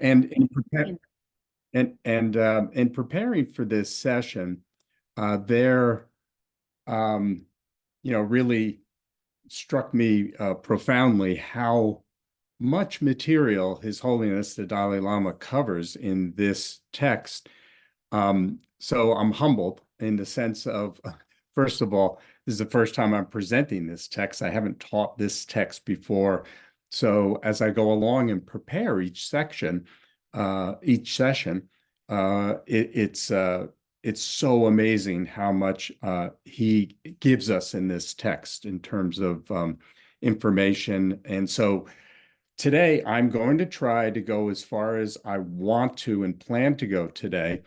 And in preparing for this session, there really struck me profoundly how much material His Holiness the Dalai Lama covers in this text. So I'm humbled in the sense of, first of all, this is the first time I'm presenting this text. I haven't taught this text before. So as I go along and prepare each session, it's so amazing how much he gives us in this text in terms of information. And so today I'm going to try to go as far as I want to and plan to go today.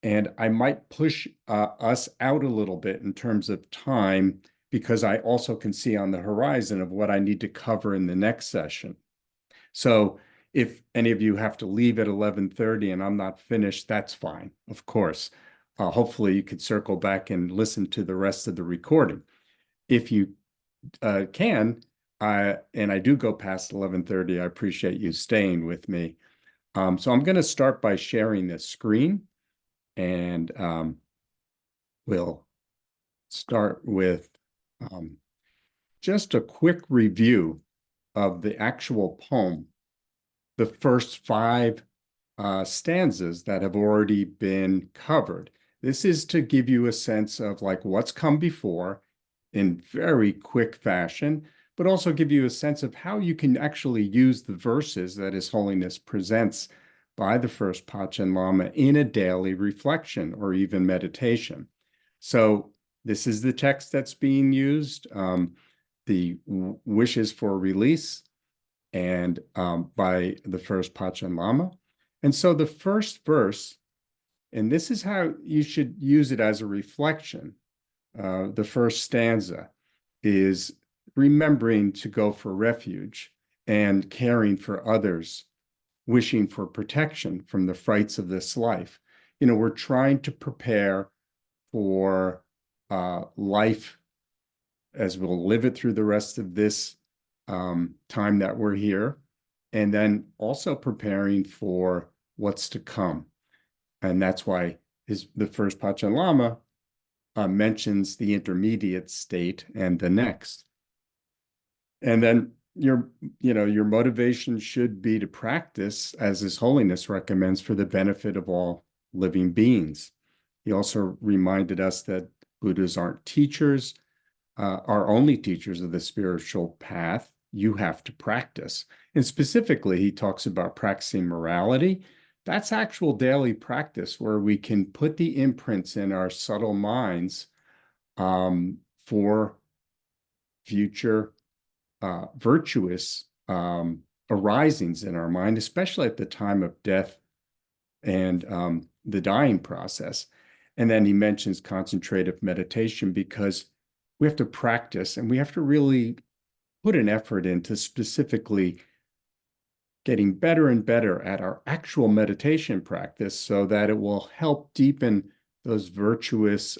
And I might push us out a little bit in terms of time because I also can see on the horizon of what I need to cover in the next session. So if any of you have to leave at 11:30 and I'm not finished, that's fine, of course. Hopefully you could circle back and listen to the rest of the recording. If you can, and I do go past 11:30, I appreciate you staying with me. So I'm going to start by sharing this screen, and we'll start with just a quick review of the actual poem, the first five stanzas that have already been covered. This is to give you a sense of like what's come before in very quick fashion, but also give you a sense of how you can actually use the verses that His Holiness presents by the first Panchen Lama in a daily reflection or even meditation. So this is the text that's being used, the wishes for release, and by the first Panchen Lama. And so the first verse, and this is how you should use it as a reflection, the first stanza is remembering to go for refuge and caring for others, wishing for protection from the frights of this life. We're trying to prepare for life as we'll live it through the rest of this time that we're here, and then also preparing for what's to come. And that's why the first Panchen Lama mentions the intermediate state and the next. And then your motivation should be to practice as His Holiness recommends for the benefit of all living beings. He also reminded us that Buddhas aren't teachers, are only teachers of the spiritual path. You have to practice. And specifically, he talks about practicing morality. That's actual daily practice where we can put the imprints in our subtle minds for future virtuous arisings in our mind, especially at the time of death and the dying process. And then he mentions concentrative meditation because we have to practice and we have to really put an effort into specifically getting better and better at our actual meditation practice so that it will help deepen those virtuous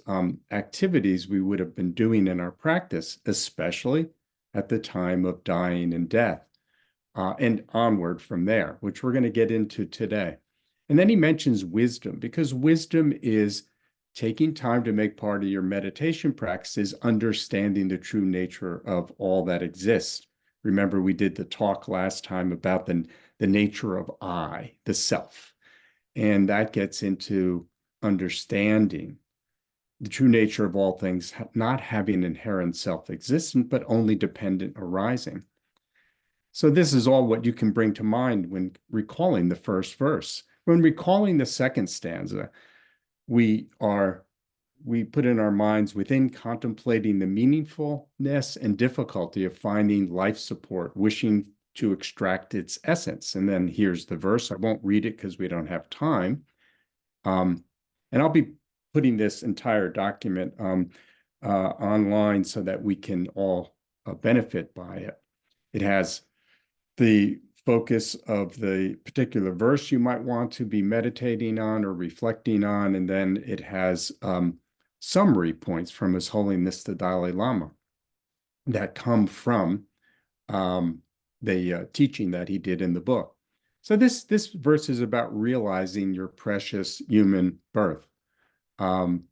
activities we would have been doing in our practice, especially at the time of dying and death, and onward from there, which we're going to get into today. And then he mentions wisdom, because wisdom is taking time to make part of your meditation practices, understanding the true nature of all that exists. Remember, we did the talk last time about the nature of I, the self. And that gets into understanding the true nature of all things, not having inherent self-existent, but only dependent arising. So this is all what you can bring to mind when recalling the first verse. When recalling the second stanza, we put in our minds within contemplating the meaningfulness and difficulty of finding life support, wishing to extract its essence. And then here's the verse. I won't read it because we don't have time. And I'll be putting this entire document online so that we can all benefit by it. It has the focus of the particular verse you might want to be meditating on or reflecting on, and then it has summary points from His Holiness the Dalai Lama that come from the teaching that he did in the book. So this verse is about realizing your precious human birth. Um,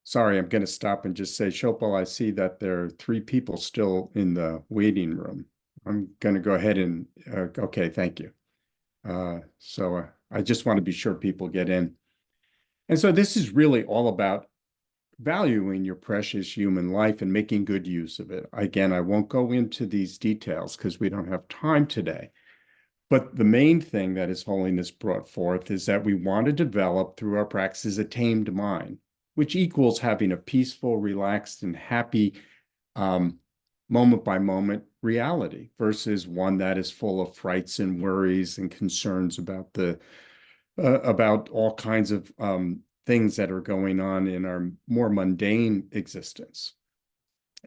Sorry, I'm going to stop and just say, Shopal, I see that there are three people still in the waiting room. I'm going to go ahead and, okay, thank you. I just want to be sure people get in. And so this is really all about valuing your precious human life and making good use of it. Again, I won't go into these details because we don't have time today. But the main thing that His Holiness brought forth is that we want to develop through our practices a tamed mind, which equals having a peaceful, relaxed, and happy um, moment by moment reality versus one that is full of frights and worries and concerns about all kinds of things that are going on in our more mundane existence.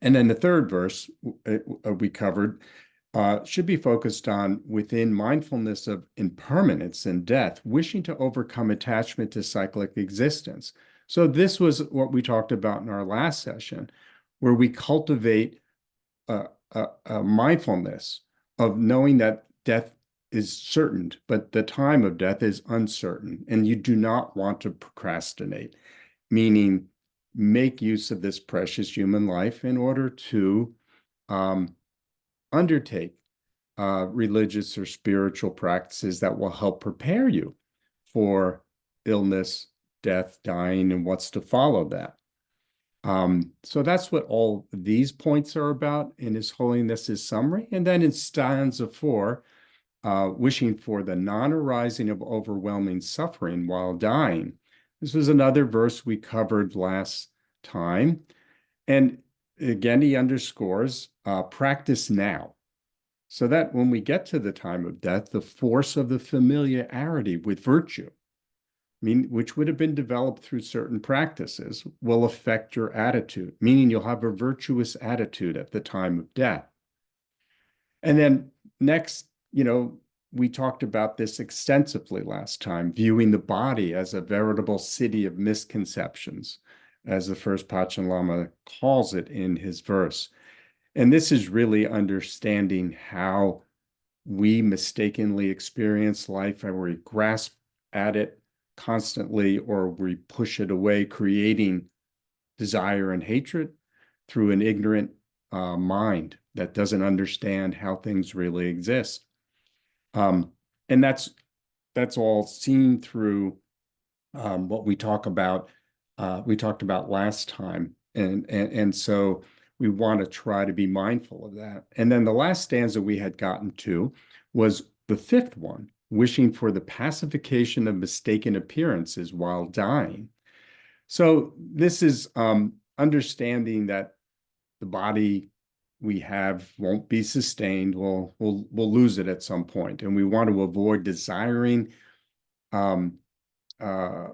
And then the third verse we covered should be focused on within mindfulness of impermanence and death, wishing to overcome attachment to cyclic existence. So this was what we talked about in our last session, where we cultivate a mindfulness of knowing that death is certain, but the time of death is uncertain, and you do not want to procrastinate, meaning make use of this precious human life in order to um, undertake religious or spiritual practices that will help prepare you for illness, death, dying, and what's to follow that. So that's what all these points are about in His Holiness's summary. And then in stanza 4, wishing for the non-arising of overwhelming suffering while dying. This was another verse we covered last time. And again, he underscores practice now. So that when we get to the time of death, the force of the familiarity with virtue, which would have been developed through certain practices, will affect your attitude, meaning you'll have a virtuous attitude at the time of death. And then next, we talked about this extensively last time, viewing the body as a veritable city of misconceptions, as the first Panchen Lama calls it in his verse. And this is really understanding how we mistakenly experience life and we grasp at it constantly or we push it away, creating desire and hatred through an ignorant mind that doesn't understand how things really exist. And that's all seen through what we talked about last time. And so we want to try to be mindful of that. And then the last stanza we had gotten to was the fifth one, wishing for the pacification of mistaken appearances while dying. So this is understanding that the body we have won't be sustained. We'll lose it at some point, and we want to avoid desiring um, uh,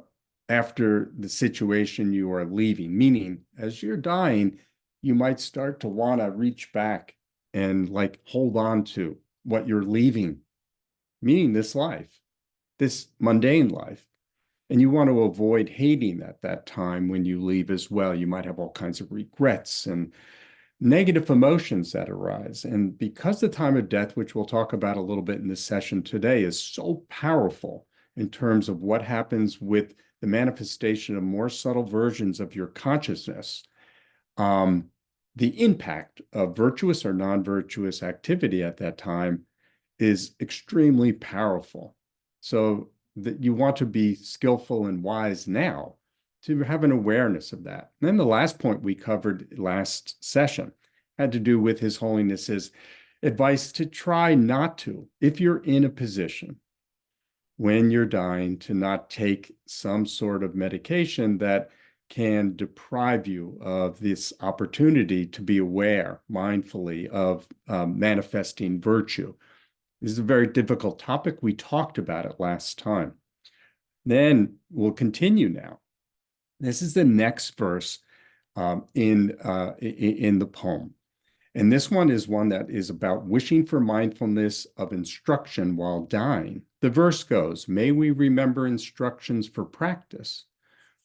after the situation you are leaving. Meaning, as you're dying, you might start to want to reach back and like hold on to what you're leaving, meaning this life, this mundane life. And you want to avoid hating at that time when you leave as well. You might have all kinds of regrets and negative emotions that arise. And because the time of death, which we'll talk about a little bit in this session today, is so powerful in terms of what happens with the manifestation of more subtle versions of your consciousness, um, the impact of virtuous or non-virtuous activity at that time is extremely powerful. So that you want to be skillful and wise now to have an awareness of that. And then the last point we covered last session had to do with His Holiness's advice to try not to, if you're in a position when you're dying, to not take some sort of medication that can deprive you of this opportunity to be aware mindfully of manifesting virtue. This is a very difficult topic. We talked about it last time. Then we'll continue now. This is the next verse in the poem. And this one is one that is about wishing for mindfulness of instruction while dying. The verse goes, may we remember instructions for practice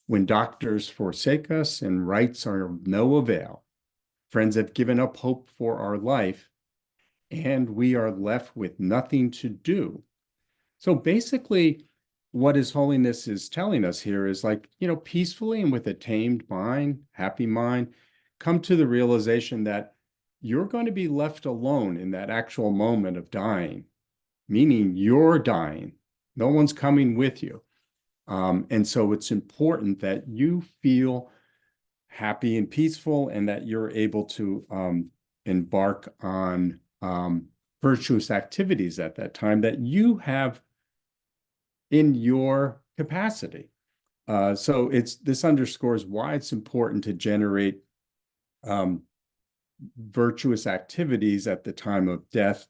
when doctors forsake us and rites are of no avail. Friends have given up hope for our life, and we are left with nothing to do. So basically, what His Holiness is telling us here is like, peacefully and with a tamed mind, happy mind, come to the realization that you're going to be left alone in that actual moment of dying, meaning you're dying. No one's coming with you. And so it's important that you feel happy and peaceful and that you're able to embark on virtuous activities at that time that you have in your capacity. So this underscores why it's important to generate um, virtuous activities at the time of death,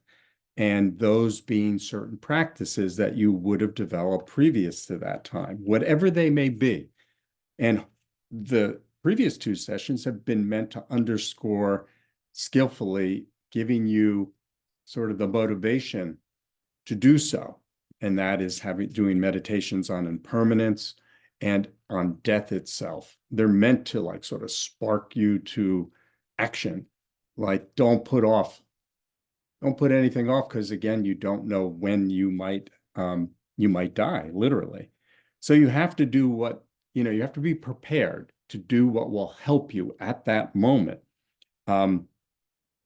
and those being certain practices that you would have developed previous to that time, whatever they may be. And the previous two sessions have been meant to underscore skillfully, giving you sort of the motivation to do so. And that is doing meditations on impermanence and on death itself. They're meant to like sort of spark you to action. Like don't put anything off, because again, you don't know when you might die, literally. So you have to do you have to be prepared to do what will help you at that moment. Um,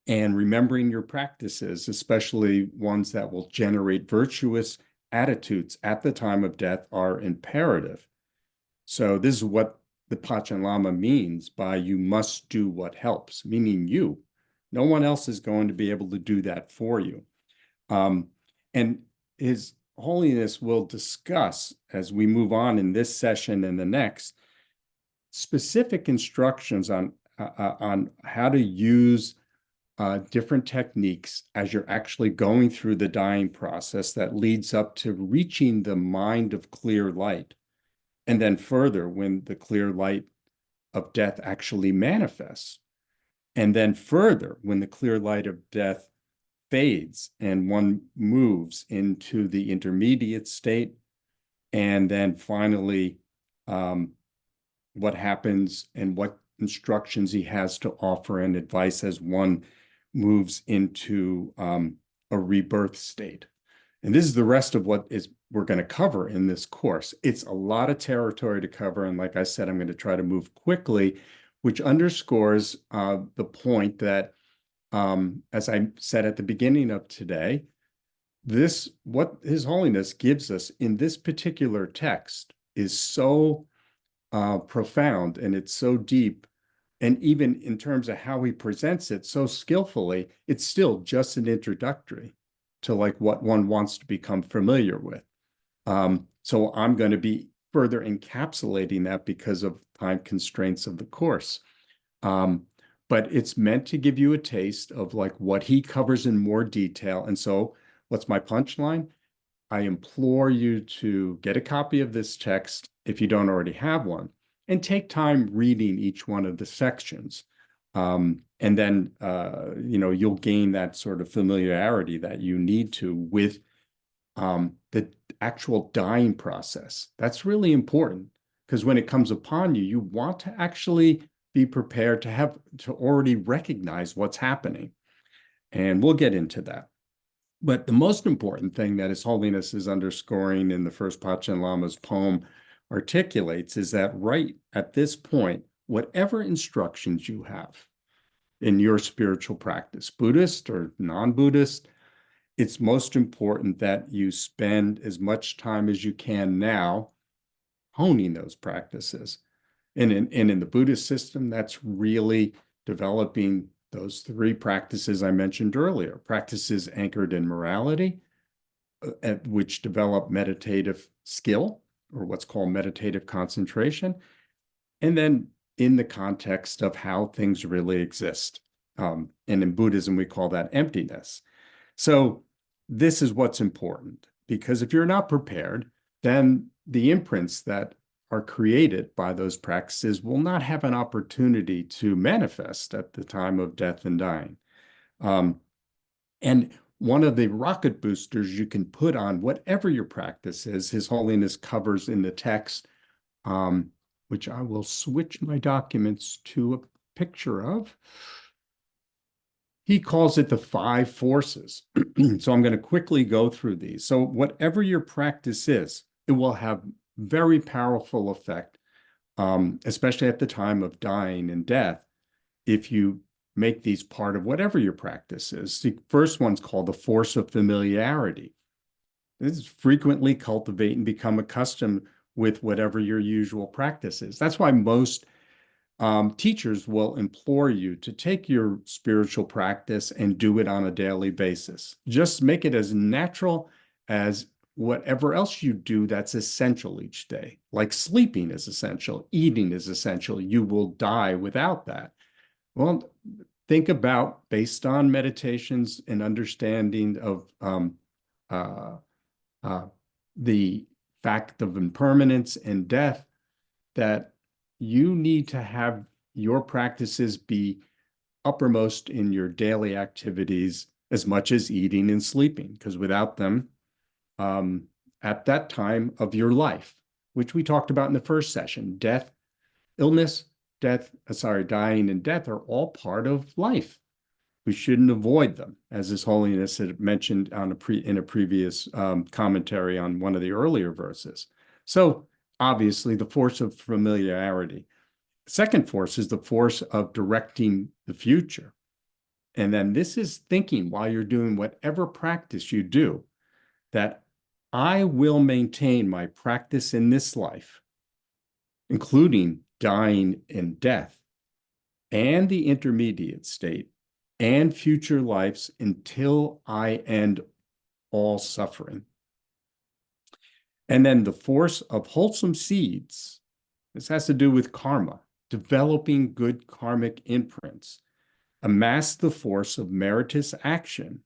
and remembering your practices, especially ones that will generate virtuous attitudes at the time of death, are imperative. So this is what the Panchen Lama means by you must do what helps, meaning you. No one else is going to be able to do that for you. Um, and His Holiness will discuss, as we move on in this session and the next, specific instructions on how to use different techniques as you're actually going through the dying process that leads up to reaching the mind of clear light. And then further, when the clear light of death actually manifests. And then further, when the clear light of death fades and one moves into the intermediate state. And then finally, what happens and what instructions he has to offer and advice as one moves into a rebirth state. And this is the rest of what we're going to cover in this course. It's a lot of territory to cover. And like I said, I'm going to try to move quickly, which underscores the point that, as I said at the beginning of today, what His Holiness gives us in this particular text is so profound, and it's so deep. And even in terms of how he presents it so skillfully, it's still just an introductory to like what one wants to become familiar with. So I'm going to be further encapsulating that because of time constraints of the course. But it's meant to give you a taste of like what he covers in more detail. And so what's my punchline? I implore you to get a copy of this text if you don't already have one, and take time reading each one of the sections. And then, you'll gain that sort of familiarity that you need to with the actual dying process. That's really important, because when it comes upon you, you want to actually be prepared to already recognize what's happening. And we'll get into that. But the most important thing that His Holiness is underscoring in the first Panchen Lama's poem articulates is that right at this point, whatever instructions you have in your spiritual practice, Buddhist or non-Buddhist, it's most important that you spend as much time as you can now honing those practices. And in the Buddhist system, that's really developing those three practices I mentioned earlier, practices anchored in morality, which develop meditative skill, or what's called meditative concentration, and then in the context of how things really exist. And in Buddhism, we call that emptiness. So this is what's important, because if you're not prepared, then the imprints that are created by those practices will not have an opportunity to manifest at the time of death and dying. And one of the rocket boosters you can put on whatever your practice is, His Holiness covers in the text, which I will switch my documents to a picture of. He calls it the five forces. So I'm going to quickly go through these. So whatever your practice is, it will have very powerful effect, especially at the time of dying and death, if you make these part of whatever your practice is. The first one's called the force of familiarity. This is frequently cultivate and become accustomed with whatever your usual practice is. That's why most teachers will implore you to take your spiritual practice and do it on a daily basis. Just make it as natural as whatever else you do that's essential each day. Like sleeping is essential, eating is essential. You will die without that. Well, think about, based on meditations and understanding of uh, uh, the fact of impermanence and death, that you need to have your practices be uppermost in your daily activities as much as eating and sleeping, because without them, um, at that time of your life, which we talked about in the first session, illness, dying and death are all part of life. We shouldn't avoid them, as His Holiness had mentioned in a previous commentary on one of the earlier verses. So obviously, the force of familiarity. Second force is the force of directing the future. And then this is thinking while you're doing whatever practice you do, that I will maintain my practice in this life, including dying and death, and the intermediate state, and future lives until I end all suffering. And then the force of wholesome seeds. This has to do with karma, developing good karmic imprints. Amass the force of meritorious action,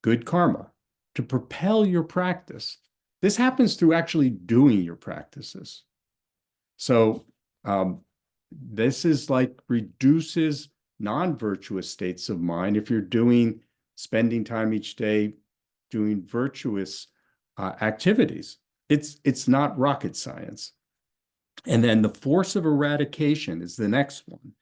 good karma, to propel your practice. This happens through actually doing your practices. So this is like reduces non-virtuous states of mind. If you're spending time each day doing virtuous activities, it's not rocket science. And then the force of eradication is the next one.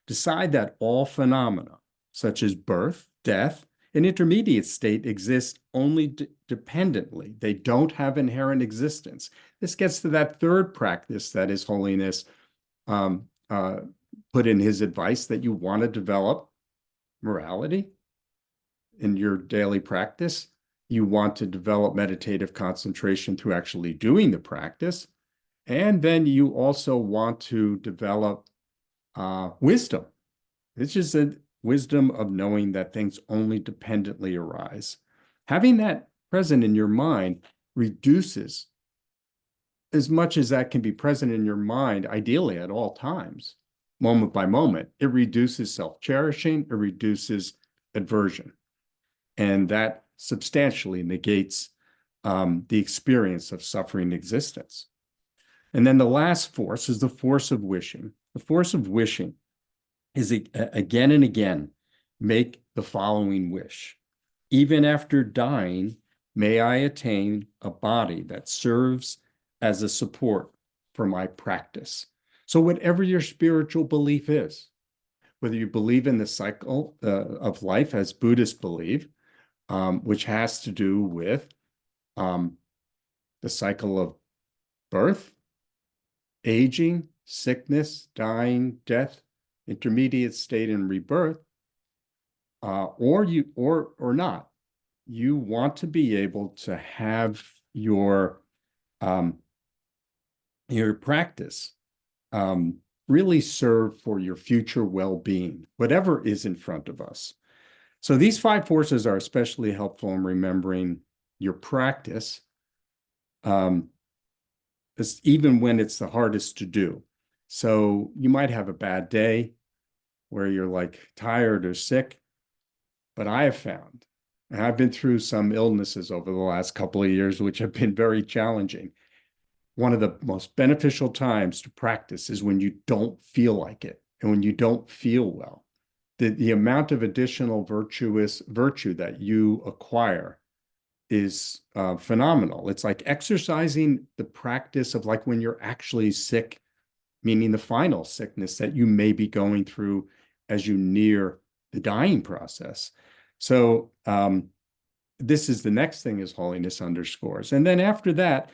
Decide that all phenomena, such as birth, death, and intermediate state, exist only dependently. They don't have inherent existence. This gets to that third practice that His Holiness um, uh, put in his advice, that you want to develop morality in your daily practice. You want to develop meditative concentration through actually doing the practice. And then you also want to develop wisdom. It's just a wisdom of knowing that things only dependently arise. Having that present in your mind reduces, as much as that can be present in your mind, ideally at all times, moment by moment, it reduces self-cherishing, it reduces aversion. And that substantially negates the experience of suffering existence. And then the last force is the force of wishing. The force of wishing is again and again, make the following wish. Even after dying, may I attain a body that serves as a support for my practice. So whatever your spiritual belief is, whether you believe in the cycle of life as Buddhists believe, which has to do with the cycle of birth, aging, sickness, dying, death, intermediate state, and rebirth, or not, you want to be able to have um, your practice really serve for your future well-being, whatever is in front of us. So these five forces are especially helpful in remembering your practice, even when it's the hardest to do. So you might have a bad day where you're like tired or sick, but I have found, and I've been through some illnesses over the last couple of years, which have been very challenging. One of the most beneficial times to practice is when you don't feel like it and when you don't feel well. The amount of additional virtue that you acquire is phenomenal. It's like exercising the practice of, like, when you're actually sick, meaning the final sickness that you may be going through as you near the dying process. So this is the next thing His Holiness underscores. And then after that,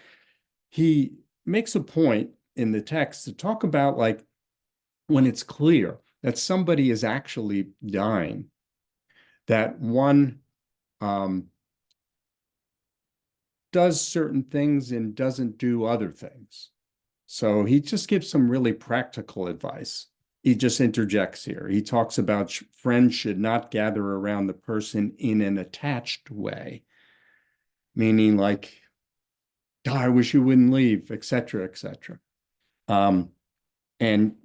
he makes a point in the text to talk about like when it's clear that somebody is actually dying, that one does certain things and doesn't do other things. So he just gives some really practical advice. He just interjects here. He talks about friends should not gather around the person in an attached way, meaning like, oh, I wish you wouldn't leave, et cetera, et cetera. Um, and,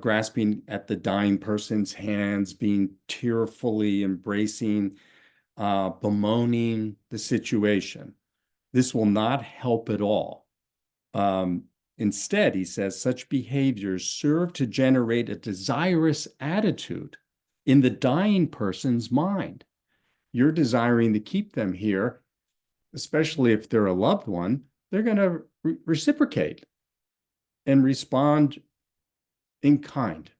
grasping at the dying person's hands, being tearfully embracing, bemoaning the situation. This will not help at all. Um, Instead, he says, such behaviors serve to generate a desirous attitude in the dying person's mind. You're desiring to keep them here, especially if they're a loved one. They're going to reciprocate and respond in kind.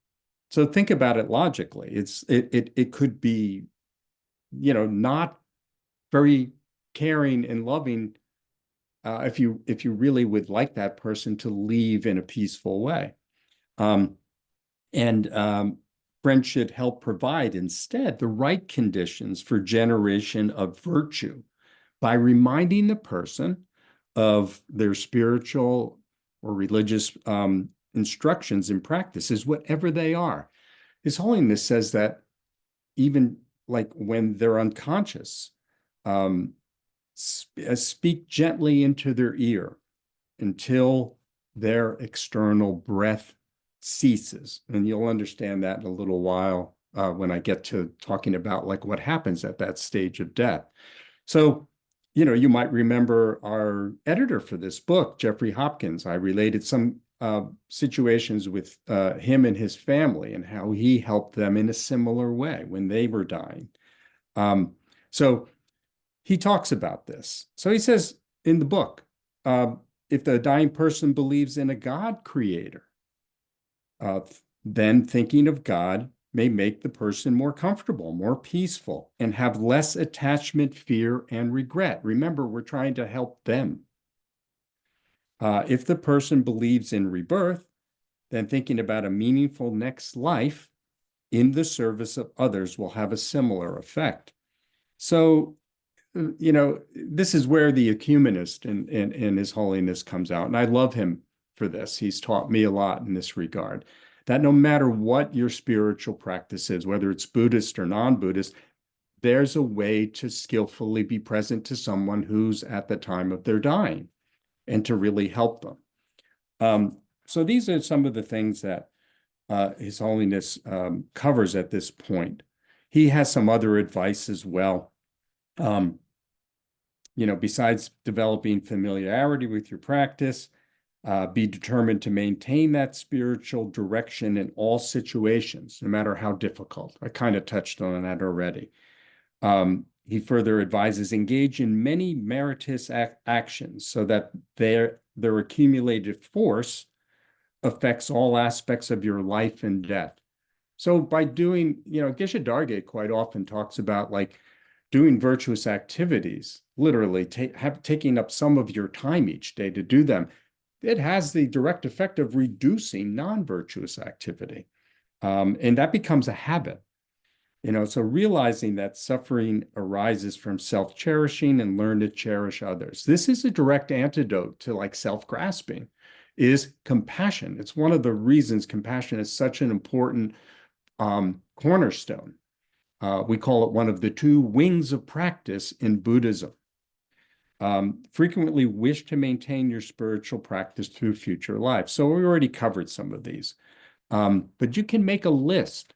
So think about it logically. It could be, not very caring and loving if you really would like that person to leave in a peaceful way. Um, and Friends should help provide instead the right conditions for generation of virtue by reminding the person of their spiritual or religious instructions and practices, whatever they are. His Holiness says that even like when they're unconscious, um, speak gently into their ear until their external breath ceases. And you'll understand that in a little while when I get to talking about like what happens at that stage of death. So, you might remember our editor for this book, Jeffrey Hopkins. I related some situations with him and his family and how he helped them in a similar way when they were dying. So he talks about this. So he says in the book, if the dying person believes in a God creator, uh, then thinking of God may make the person more comfortable, more peaceful, and have less attachment, fear, and regret. Remember, we're trying to help them. If the person believes in rebirth, then thinking about a meaningful next life in the service of others will have a similar effect. So, this is where the ecumenist in His Holiness comes out. And I love him for this. He's taught me a lot in this regard, that no matter what your spiritual practice is, whether it's Buddhist or non-Buddhist, there's a way to skillfully be present to someone who's at the time of their dying and to really help them. So these are some of the things that His Holiness covers at this point. He has some other advice as well. Besides developing familiarity with your practice, be determined to maintain that spiritual direction in all situations, no matter how difficult. I kind of touched on that already. He further advises engage in many meritorious actions so that their accumulated force affects all aspects of your life and death. So by doing, Geshe Darge quite often talks about like doing virtuous activities, literally taking up some of your time each day to do them. It has the direct effect of reducing non-virtuous activity. And that becomes a habit. So realizing that suffering arises from self-cherishing and learn to cherish others. This is a direct antidote to like self-grasping, is compassion. It's one of the reasons compassion is such an important cornerstone. We call it one of the two wings of practice in Buddhism. Frequently wish to maintain your spiritual practice through future life. So we already covered some of these. But you can make a list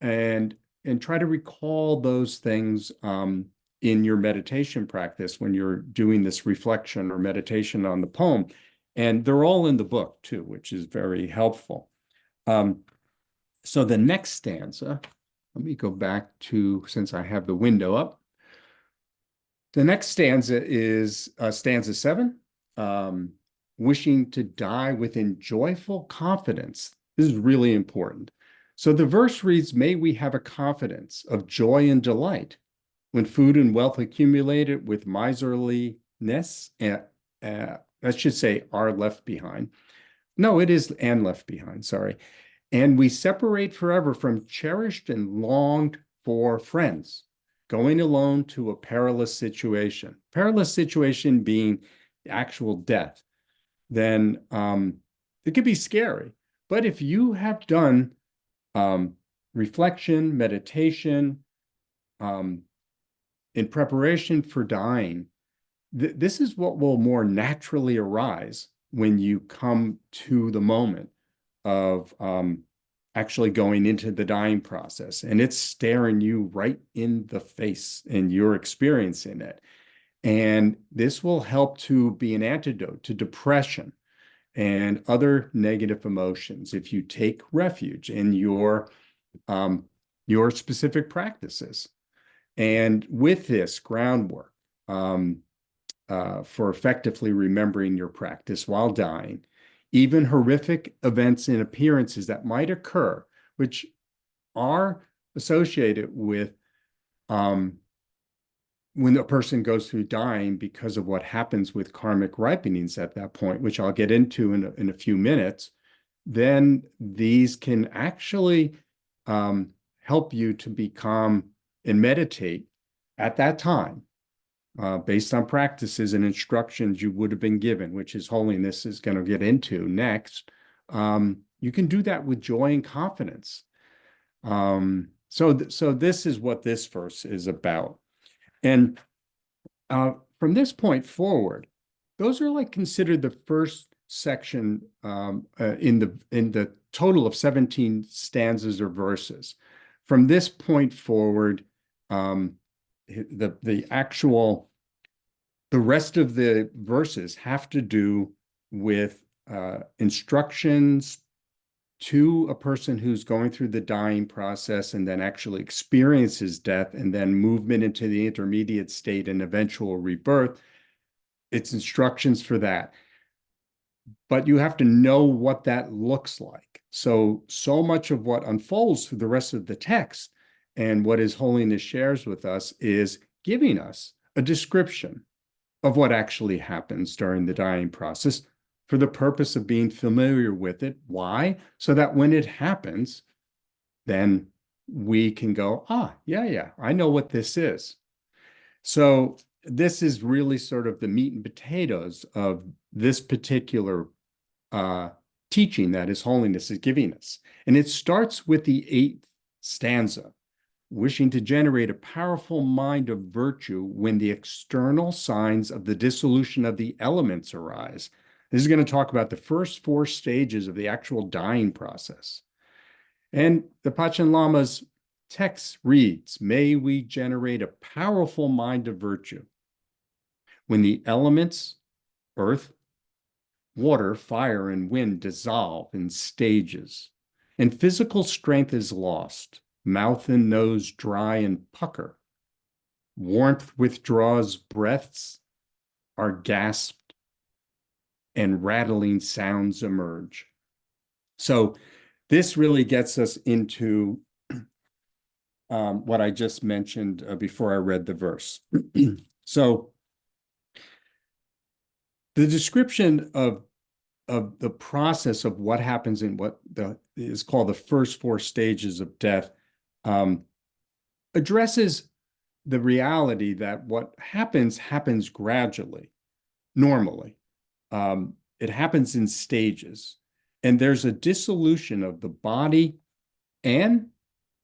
and try to recall those things in your meditation practice when you're doing this reflection or meditation on the poem. And they're all in the book too, which is very helpful. So the next stanza, let me go back to, since I have the window up. The next stanza is stanza 7, wishing to die within joyful confidence. This is really important. So the verse reads, May we have a confidence of joy and delight when food and wealth accumulated with miserliness, I should say, are left behind. No, it is and left behind, sorry. And we separate forever from cherished and longed for friends, going alone to a perilous situation. Perilous situation being actual death. Then it could be scary. But if you have done um, reflection, meditation, um, in preparation for dying, this is what will more naturally arise when you come to the moment of actually going into the dying process. And it's staring you right in the face and you're experiencing it. And this will help to be an antidote to depression and other negative emotions if you take refuge in your specific practices. And with this groundwork for effectively remembering your practice while dying, even horrific events and appearances that might occur, which are associated with when a person goes through dying because of what happens with karmic ripenings at that point, which I'll get into in a few minutes, then these can actually help you to be calm and meditate at that time based on practices and instructions you would have been given, which is holiness is going to get into next. You can do that with joy and confidence. So this is what this verse is about. And from this point forward, those are like considered the first section in the total of 17 stanzas or verses. From this point forward, the rest of the verses have to do with instructions to a person who's going through the dying process and then actually experiences death and then movement into the intermediate state and eventual rebirth. It's instructions for that. But you have to know what that looks like. So much of what unfolds through the rest of the text and what His Holiness shares with us is giving us a description of what actually happens during the dying process for the purpose of being familiar with it. Why? So that when it happens, then we can go, yeah, I know what this is. So this is really sort of the meat and potatoes of this particular teaching that His Holiness is giving us. And it starts with the 8th stanza, wishing to generate a powerful mind of virtue when the external signs of the dissolution of the elements arise. This is going to talk about the first 4 stages of the actual dying process. And the Panchen Lama's text reads, May we generate a powerful mind of virtue when the elements, earth, water, fire, and wind dissolve in stages, and physical strength is lost. Mouth and nose dry and pucker. Warmth withdraws, breaths are gasped, and rattling sounds emerge. So this really gets us into what I just mentioned before I read the verse. So the description of the process of what happens in what is called the first 4 stages of death addresses the reality that what happens gradually, normally. It happens in stages, and there's a dissolution of the body and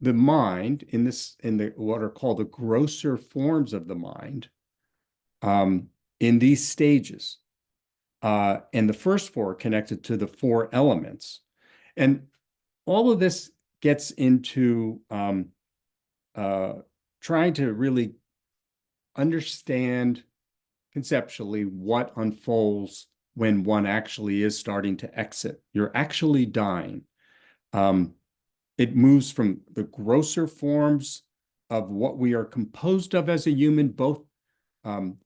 the mind in the what are called the grosser forms of the mind in these stages. And the first 4 are connected to the 4 elements. And all of this gets into trying to really understand conceptually what unfolds when one actually is starting to exit. You're actually dying. It moves from the grosser forms of what we are composed of as a human, both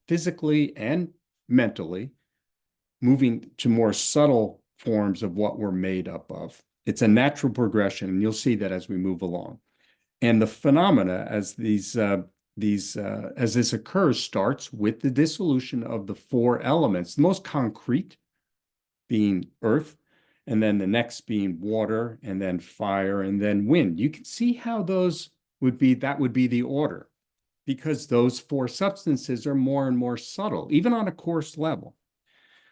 physically and mentally, moving to more subtle forms of what we're made up of. It's a natural progression, and you'll see that as we move along. And the phenomena as this occurs starts with the dissolution of the four elements, the most concrete being earth, and then the next being water, and then fire, and then wind. You can see how that would be the order, because those four substances are more and more subtle, even on a coarse level.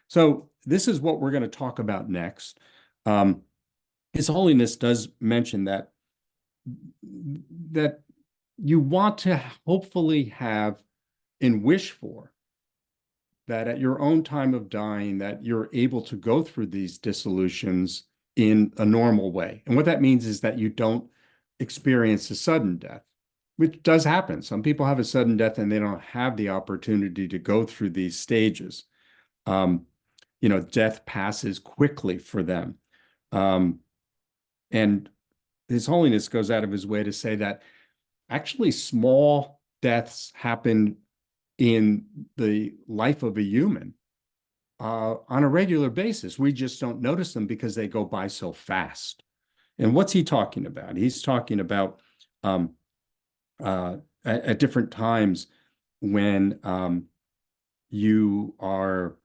So this is what we're going to talk about next. His Holiness does mention that you want to hopefully have and wish for that at your own time of dying, that you're able to go through these dissolutions in a normal way. And what that means is that you don't experience a sudden death, which does happen. Some people have a sudden death and they don't have the opportunity to go through these stages. Death passes quickly for them. And His Holiness goes out of his way to say that actually small deaths happen in the life of a human on a regular basis. We just don't notice them because they go by so fast. And what's he talking about? He's talking about at different times when you are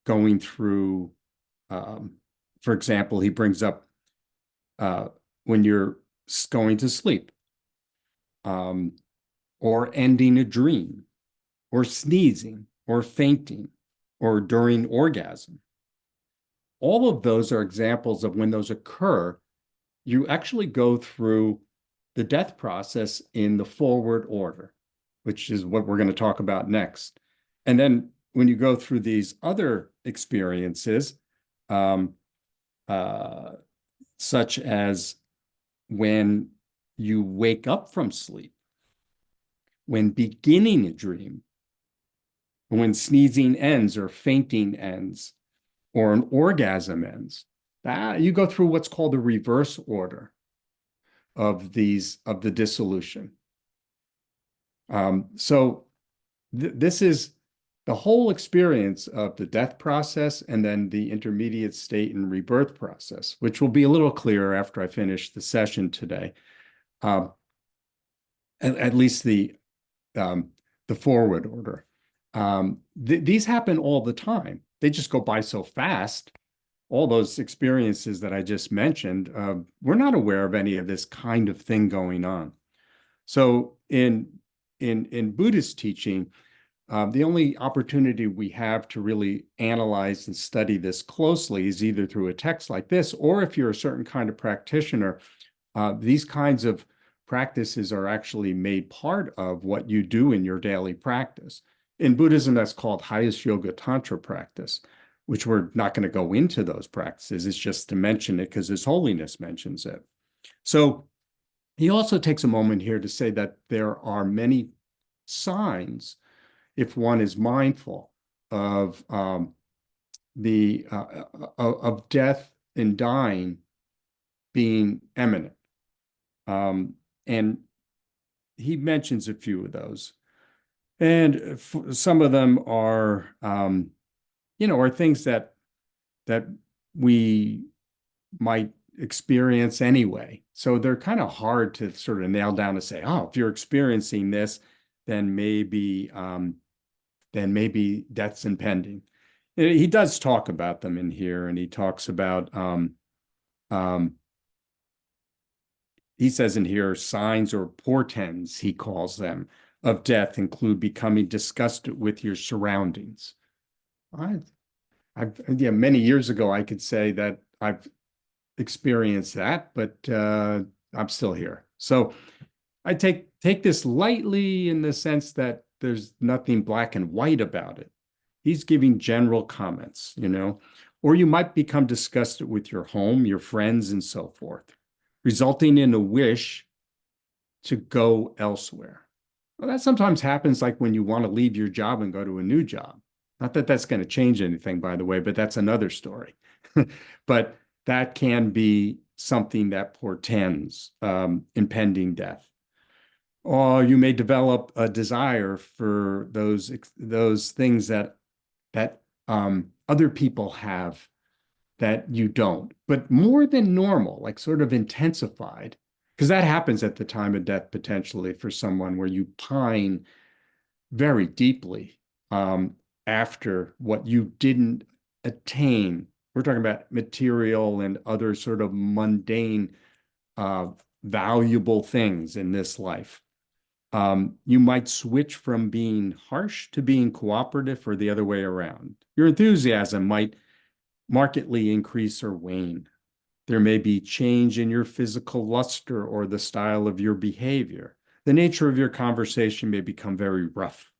going through, for example, he brings up when you're going to sleep, or ending a dream, or sneezing, or fainting, or during orgasm. All of those are examples of when those occur, you actually go through the death process in the forward order, which is what we're going to talk about next. And then when you go through these other experiences, such as when you wake up from sleep, when beginning a dream, when sneezing ends or fainting ends, or an orgasm ends, that you go through what's called the reverse order of the dissolution. So this is the whole experience of the death process and then the intermediate state and rebirth process, which will be a little clearer after I finish the session today. At least the forward order. These happen all the time. They just go by so fast. All those experiences that I just mentioned, we're not aware of any of this kind of thing going on. So in Buddhist teaching, the only opportunity we have to really analyze and study this closely is either through a text like this, or if you're a certain kind of practitioner, these kinds of practices are actually made part of what you do in your daily practice. In Buddhism, that's called highest yoga tantra practice, which we're not going to go into those practices. It's just to mention it because His Holiness mentions it. So he also takes a moment here to say that there are many signs, if one is mindful of of death and dying being imminent. And he mentions a few of those. And some of them are, are things that we might experience anyway. So they're kind of hard to sort of nail down to say, oh, if you're experiencing this, then maybe death's impending. He does talk about them in here, and he talks about he says in here, signs or portents, he calls them, of death include becoming disgusted with your surroundings. Many years ago, I could say that I've experienced that, but I'm still here. So I take this lightly in the sense that there's nothing black and white about it. He's giving general comments, or you might become disgusted with your home, your friends, and so forth, resulting in a wish to go elsewhere. Well, that sometimes happens like when you want to leave your job and go to a new job. Not that that's going to change anything, by the way, but that's another story. But that can be something that portends impending death. Or you may develop a desire for those things that other people have that you don't, but more than normal, like sort of intensified, because that happens at the time of death potentially for someone where you pine very deeply um, after what you didn't attain. We're talking about material and other sort of mundane, uh, valuable things in this life. You might switch from being harsh to being cooperative or the other way around. Your enthusiasm might markedly increase or wane. There may be change in your physical luster or the style of your behavior. The nature of your conversation may become very rough,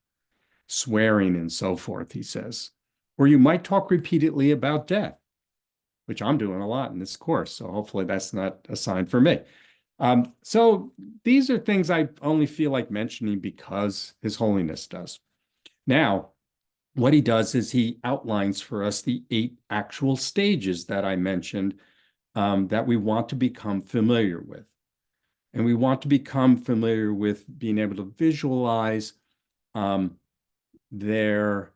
swearing and so forth, he says. Or you might talk repeatedly about death, which I'm doing a lot in this course. So hopefully that's not a sign for me. So these are things I only feel like mentioning because His Holiness does. Now, what he does is he outlines for us the 8 actual stages that I mentioned that we want to become familiar with. And we want to become familiar with being able to visualize um, their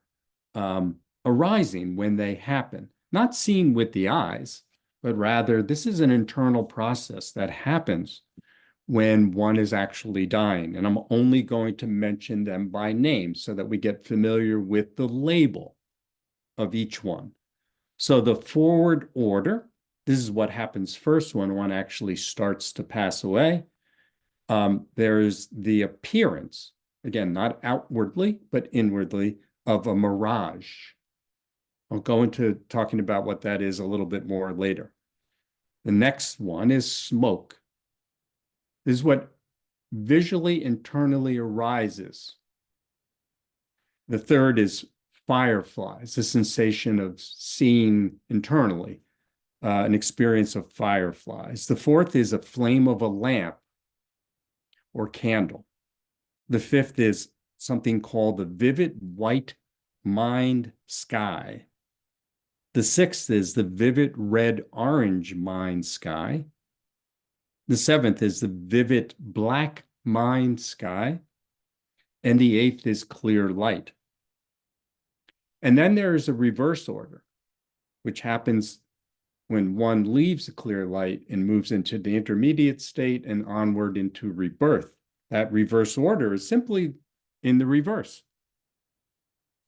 arising when they happen, not seen with the eyes, but rather this is an internal process that happens when one is actually dying. And I'm only going to mention them by name so that we get familiar with the label of each one. So the forward order, this is what happens first when one actually starts to pass away. There's the appearance, again, not outwardly, but inwardly, of a mirage. I'll go into talking about what that is a little bit more later. The next one is smoke. This is what visually internally arises. The third is fireflies, the sensation of seeing internally, an experience of fireflies. The fourth is a flame of a lamp or candle. The fifth is something called the vivid white mind sky. The sixth is the vivid red-orange mind sky. The seventh is the vivid black mind sky. And the eighth is clear light. And then there is a reverse order, which happens when one leaves a clear light and moves into the intermediate state and onward into rebirth. That reverse order is simply in the reverse.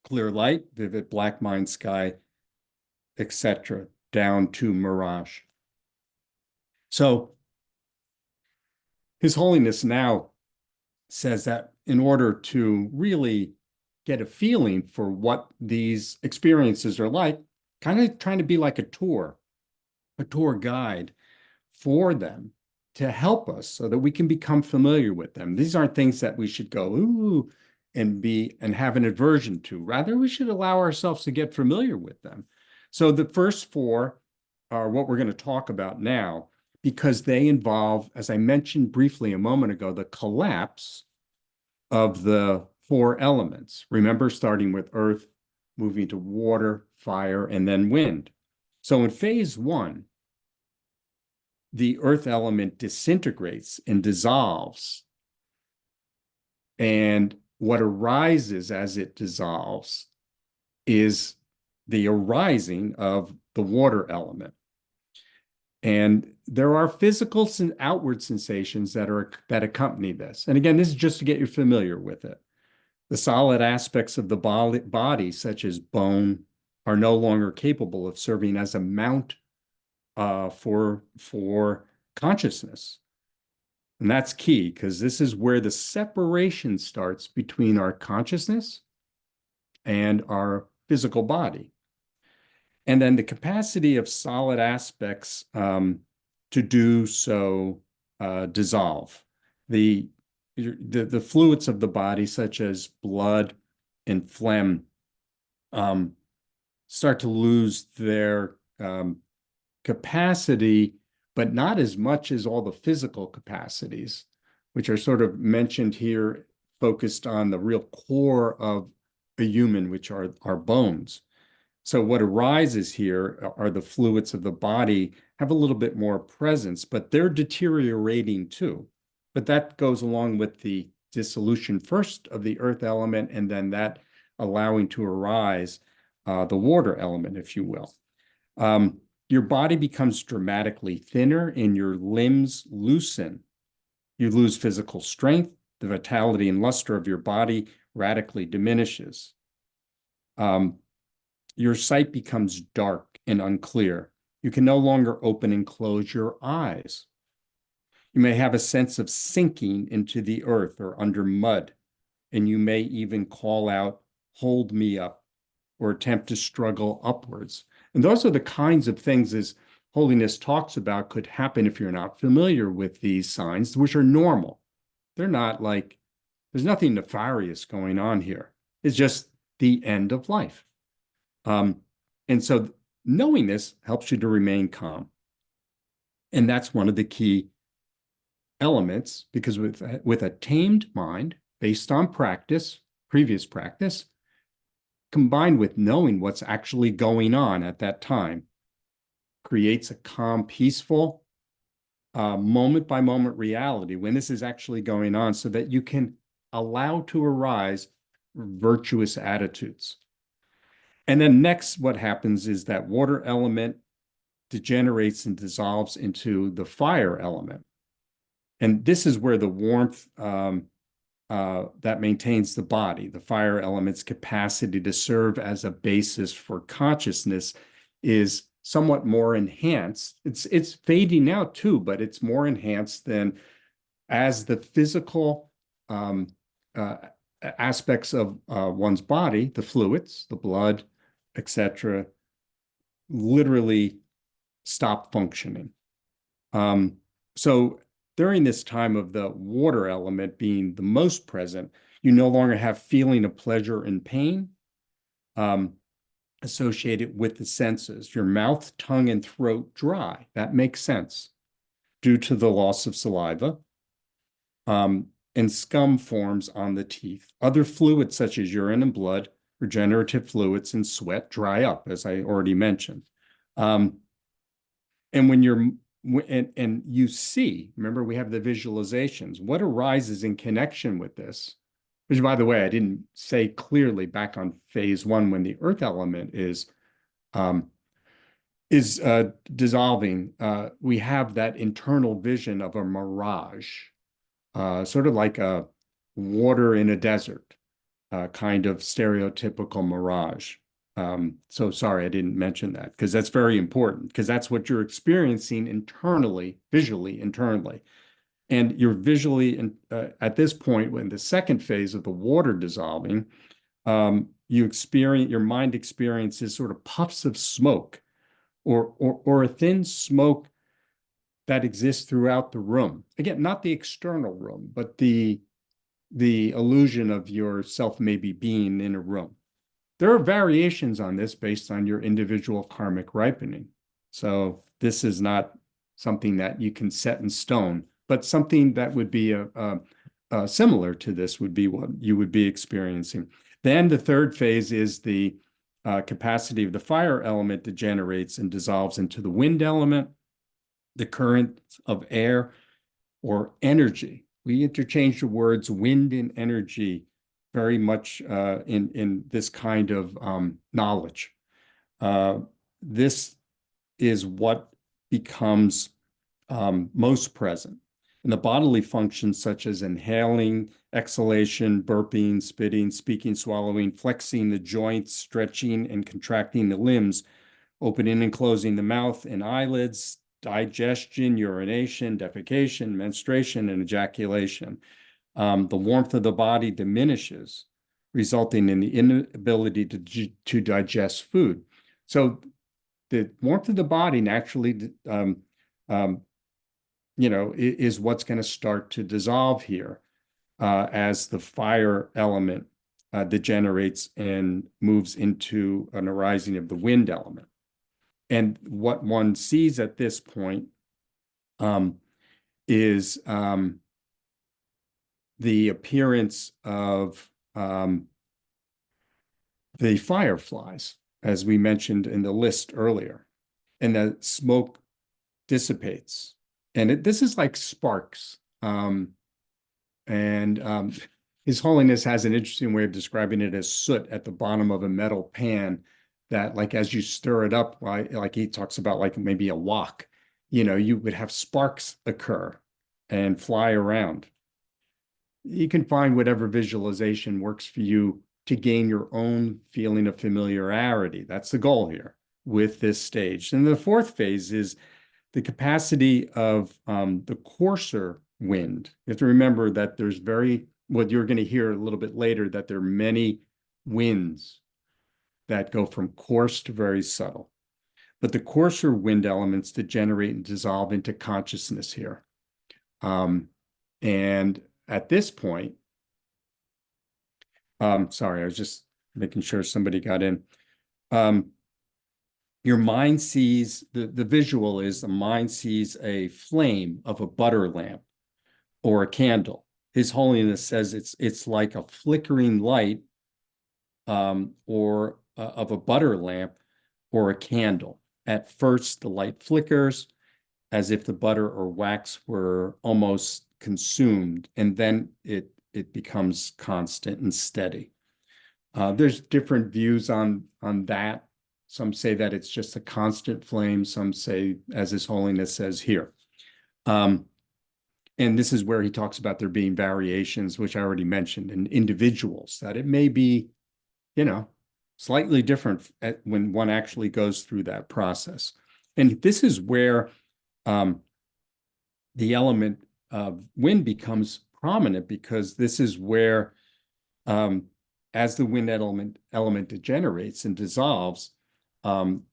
Clear light, vivid black mind sky, etc., down to mirage. So His Holiness now says that in order to really get a feeling for what these experiences are like, kind of trying to be like a tour guide for them to help us so that we can become familiar with them. These aren't things that we should go, ooh, and have an aversion to. Rather, we should allow ourselves to get familiar with them. So the first 4 are what we're going to talk about now, because they involve, as I mentioned briefly a moment ago, the collapse of the 4 elements. Remember, starting with earth, moving to water, fire, and then wind. So in phase 1, the earth element disintegrates and dissolves. And what arises as it dissolves is the arising of the water element. And there are physical and outward sensations that accompany this. And again, this is just to get you familiar with it. The solid aspects of the body, such as bone, are no longer capable of serving as a mount for consciousness. And that's key, because this is where the separation starts between our consciousness and our physical body. And then the capacity of solid aspects to do so dissolve. The fluids of the body, such as blood and phlegm, start to lose their capacity, but not as much as all the physical capacities, which are sort of mentioned here, focused on the real core of a human, which are our bones. So what arises here are the fluids of the body have a little bit more presence, but they're deteriorating too. But that goes along with the dissolution first of the earth element, and then that allowing to arise the water element, if you will. your body becomes dramatically thinner and your limbs loosen. You lose physical strength, the vitality and luster of your body radically diminishes. Um, your sight becomes dark and unclear. You can no longer open and close your eyes. You may have a sense of sinking into the earth or under mud, and you may even call out, "Hold me up," or attempt to struggle upwards. And those are the kinds of things, as Holiness talks about, could happen if you're not familiar with these signs, which are normal. They're not like, there's nothing nefarious going on here. It's just the end of life. Um, and so knowing this helps you to remain calm. And that's one of the key elements, because with a tamed mind based on practice, previous practice, combined with knowing what's actually going on at that time, creates a calm, peaceful, moment by moment reality when this is actually going on, so that you can allow to arise virtuous attitudes. And then next, what happens is that water element degenerates and dissolves into the fire element. And this is where the warmth that maintains the body, the fire element's capacity to serve as a basis for consciousness, is somewhat more enhanced. It's fading out too, but it's more enhanced than as the physical uh, aspects of one's body, the fluids, the blood, etc., literally stop functioning. So during this time of the water element being the most present, you no longer have feeling of pleasure and pain um, associated with the senses. Your mouth, tongue, and throat dry. That makes sense due to the loss of saliva. And scum forms on the teeth. Other fluids such as urine and blood, regenerative fluids, and sweat dry up, as I already mentioned. And when you're and you see, remember, we have the visualizations. What arises in connection with this, which, by the way, I didn't say clearly back on phase one when the earth element is dissolving. We have that internal vision of a mirage, sort of like a water in a desert, kind of stereotypical mirage. So sorry, I didn't mention that, because that's very important, because that's what you're experiencing internally, visually, internally. And you're visually, at this point, when the second phase of the water dissolving, your mind experiences sort of puffs of smoke, or a thin smoke that exists throughout the room. Again, not the external room, but the illusion of yourself maybe being in a room. There are variations on this based on your individual karmic ripening. So this is not something that you can set in stone, but something that would be similar to this would be what you would be experiencing. Then the third phase is the capacity of the fire element degenerates and dissolves into the wind element, the current of air, or energy. We interchange the words wind and energy very much in this kind of knowledge. This is what becomes most present. And the bodily functions such as inhaling, exhalation, burping, spitting, speaking, swallowing, flexing the joints, stretching and contracting the limbs, opening and closing the mouth and eyelids, digestion, urination, defecation, menstruation, and ejaculation. The warmth of the body diminishes, resulting in the inability to digest food. So the warmth of the body naturally, is what's going to start to dissolve here as the fire element degenerates and moves into an arising of the wind element. And what one sees at this point is the appearance of the fireflies, as we mentioned in the list earlier, and the smoke dissipates. And this is like sparks. His Holiness has an interesting way of describing it as soot at the bottom of a metal pan that like as you stir it up, like he talks about like maybe a wok, you would have sparks occur and fly around. You can find whatever visualization works for you to gain your own feeling of familiarity. That's the goal here with this stage. And the fourth phase is the capacity of the coarser wind. You have to remember that what you're going to hear a little bit later, that there are many winds that go from coarse to very subtle. But the coarser wind elements degenerate and dissolve into consciousness here. And at this point, sorry, I was just making sure somebody got in. Your mind sees, the visual is the mind sees a flame of a butter lamp or a candle. His Holiness says it's like a flickering light or of a butter lamp or a candle. At first, the light flickers as if the butter or wax were almost consumed, and then it becomes constant and steady. There's different views on that. Some say that it's just a constant flame. Some say, as His Holiness says here. And this is where he talks about there being variations, which I already mentioned, in individuals, that it may be, slightly different when one actually goes through that process. And this is where the element of wind becomes prominent, because this is where, as the wind element degenerates and dissolves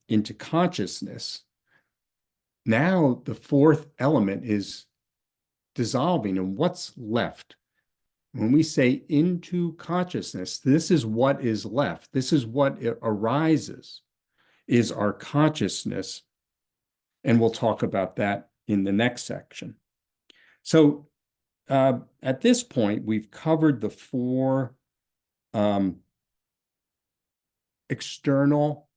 into consciousness, now the fourth element is dissolving, and what's left? When we say into consciousness, this is what is left. This is what arises, is our consciousness. And we'll talk about that in the next section. So at this point, we've covered the four external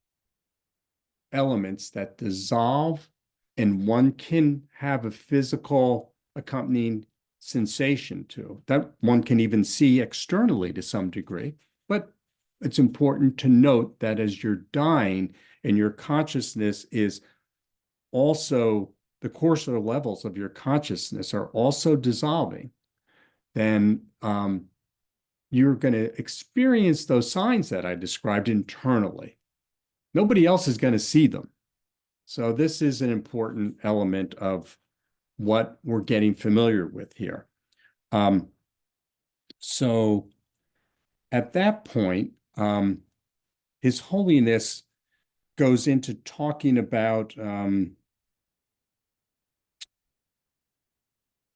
elements that dissolve, and one can have a physical accompanying sensation to. That one can even see externally to some degree. But it's important to note that as you're dying and your consciousness is also, the coarser levels of your consciousness are also dissolving, then you're going to experience those signs that I described internally. Nobody else is going to see them. So this is an important element of what we're getting familiar with here. So at that point, His Holiness goes into talking about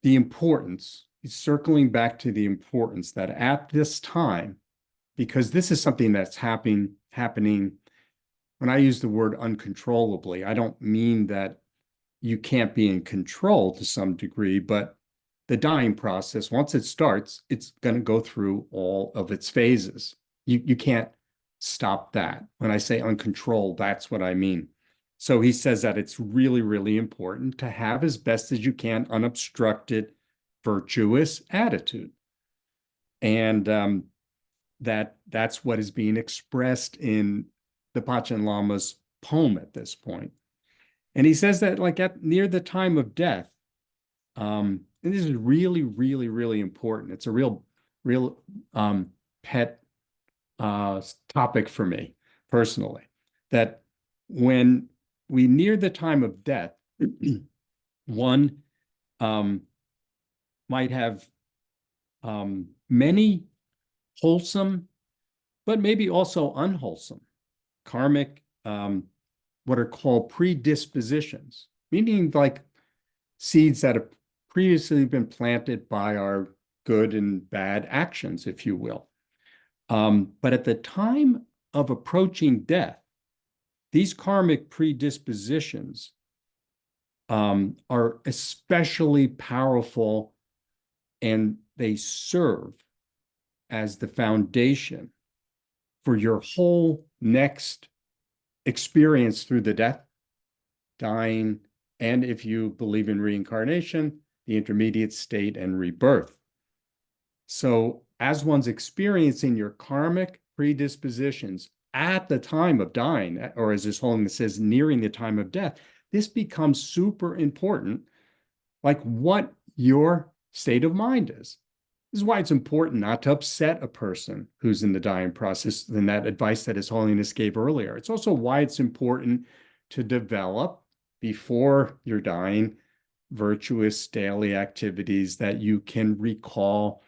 the importance. He's circling back to the importance that at this time, because this is something that's happening. When I use the word uncontrollably, I don't mean that you can't be in control to some degree, but the dying process, once it starts, it's going to go through all of its phases. You can't stop that. When I say uncontrolled, that's what I mean. So he says that it's really, really important to have, as best as you can, unobstructed, virtuous attitude. And that's what is being expressed in the Panchen Lama's poem at this point. And he says that like near the time of death, and this is really, really, really important. It's a real pet topic for me personally, that when we near the time of death, one might have many wholesome, but maybe also unwholesome, karmic, what are called predispositions, meaning like seeds that have previously been planted by our good and bad actions, if you will. But at the time of approaching death, these karmic predispositions are especially powerful, and they serve as the foundation for your whole next experience through the death, dying, and if you believe in reincarnation, the intermediate state and rebirth. So as one's experiencing your karmic predispositions at the time of dying, or as His Holiness says, nearing the time of death, this becomes super important, like what your state of mind is. This is why it's important not to upset a person who's in the dying process, and that advice that His Holiness gave earlier. It's also why it's important to develop, before you're dying, virtuous daily activities that you can recall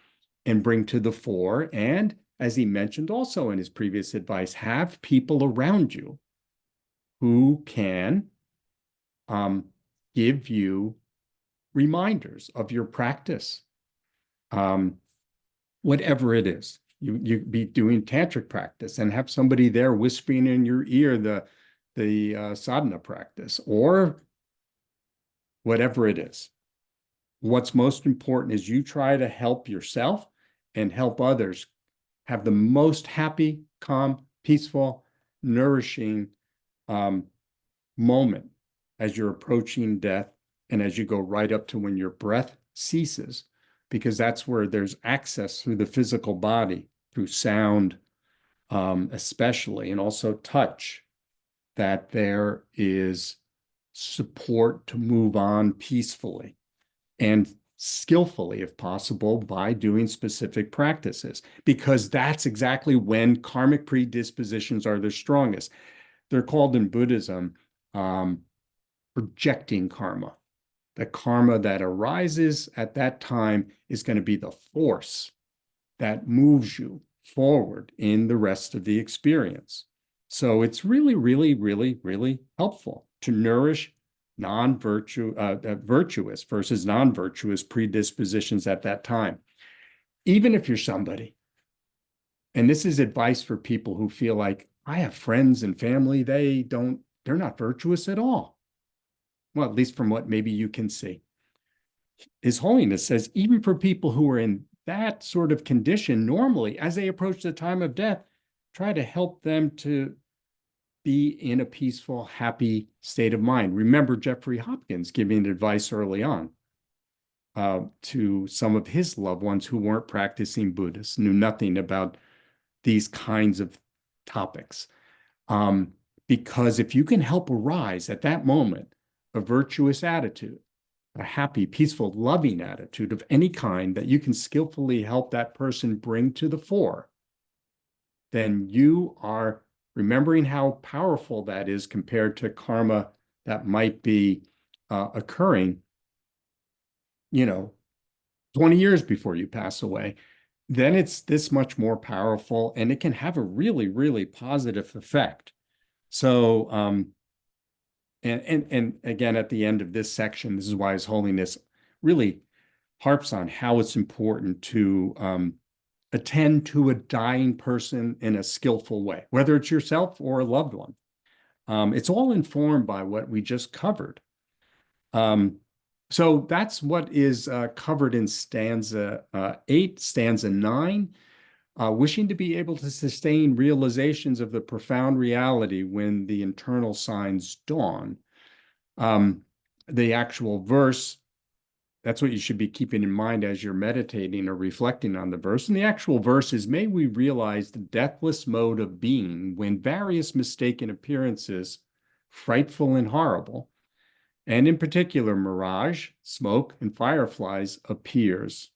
and bring to the fore. And as he mentioned also in his previous advice, have people around you who can give you reminders of your practice, whatever it is. You be doing tantric practice and have somebody there whispering in your ear the sadhana practice, or whatever it is. What's most important is you try to help yourself and help others have the most happy, calm, peaceful, nourishing moment as you're approaching death, and as you go right up to when your breath ceases, because that's where there's access through the physical body, through sound, especially, and also touch, that there is support to move on peacefully and skillfully, if possible, by doing specific practices, because that's exactly when karmic predispositions are their strongest. They're called in Buddhism projecting karma. The karma that arises at that time is going to be the force that moves you forward in the rest of the experience. So it's really, really, really, really helpful to nourish virtuous versus non-virtuous predispositions at that time. Even if you're somebody, and this is advice for people who feel like, I have friends and family, they're not virtuous at all. Well, at least from what maybe you can see. His Holiness says, even for people who are in that sort of condition, normally, as they approach the time of death, try to help them to be in a peaceful, happy state of mind. Remember Jeffrey Hopkins giving advice early on to some of his loved ones who weren't practicing Buddhists, knew nothing about these kinds of topics. Because if you can help arise at that moment a virtuous attitude, a happy, peaceful, loving attitude of any kind that you can skillfully help that person bring to the fore, then you are remembering how powerful that is compared to karma that might be occurring, 20 years before you pass away. Then it's this much more powerful, and it can have a really, really positive effect. So, and again, at the end of this section, this is why His Holiness really harps on how it's important to attend to a dying person in a skillful way, whether it's yourself or a loved one. It's all informed by what we just covered. So that's what is covered in stanza 8, stanza 9. Wishing to be able to sustain realizations of the profound reality when the internal signs dawn. The actual verse, that's what you should be keeping in mind as you're meditating or reflecting on the verse. And the actual verse is, may we realize the deathless mode of being when various mistaken appearances, frightful and horrible, and in particular mirage, smoke, and fireflies appears,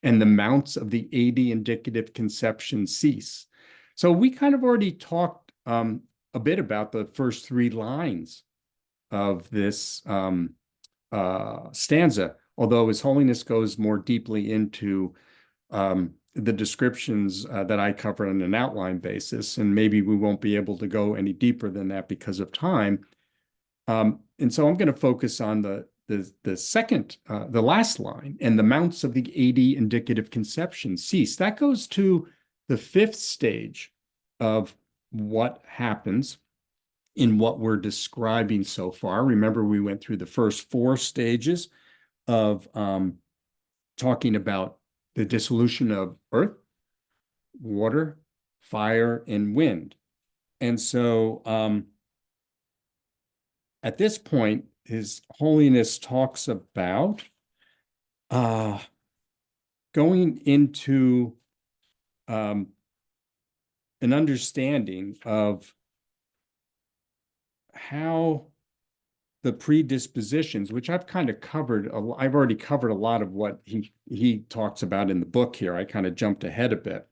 and the mounts of the 80 indicative conceptions cease. So we kind of already talked a bit about the first 3 lines of this stanza, although His Holiness goes more deeply into the descriptions that I cover on an outline basis, and maybe we won't be able to go any deeper than that because of time. And so I'm going to focus on the second, the last line, and the mounts of the 80 indicative conceptions cease. That goes to the 5th stage of what happens in what we're describing so far. Remember, we went through the first 4 stages of talking about the dissolution of earth, water, fire, and wind. And so at this point, His Holiness talks about going into an an understanding of how the predispositions, which I've kind of covered, I've already covered a lot of what he talks about in the book here. I kind of jumped ahead a bit.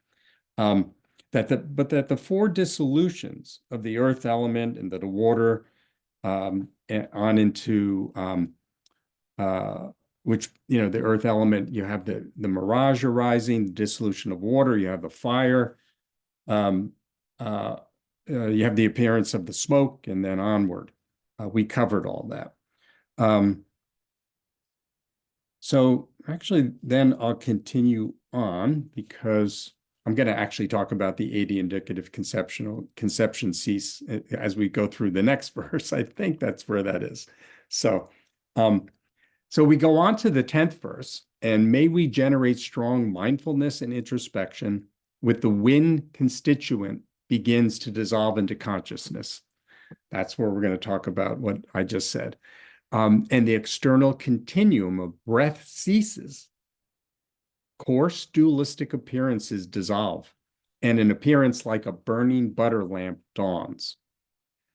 But that the four dissolutions of the earth element and the water on into which, the earth element, you have the mirage arising, the dissolution of water, you have the fire, um, you have the appearance of the smoke, and then onward. We covered all that. So actually, then I'll continue on because I'm going to actually talk about the 80 indicative conception cease as we go through the next verse. I think that's where that is. So, so we go on to the 10th verse, and may we generate strong mindfulness and introspection with the wind constituent begins to dissolve into consciousness. That's where we're going to talk about what I just said. And the external continuum of breath ceases. Coarse dualistic appearances dissolve, and an appearance like a burning butter lamp dawns.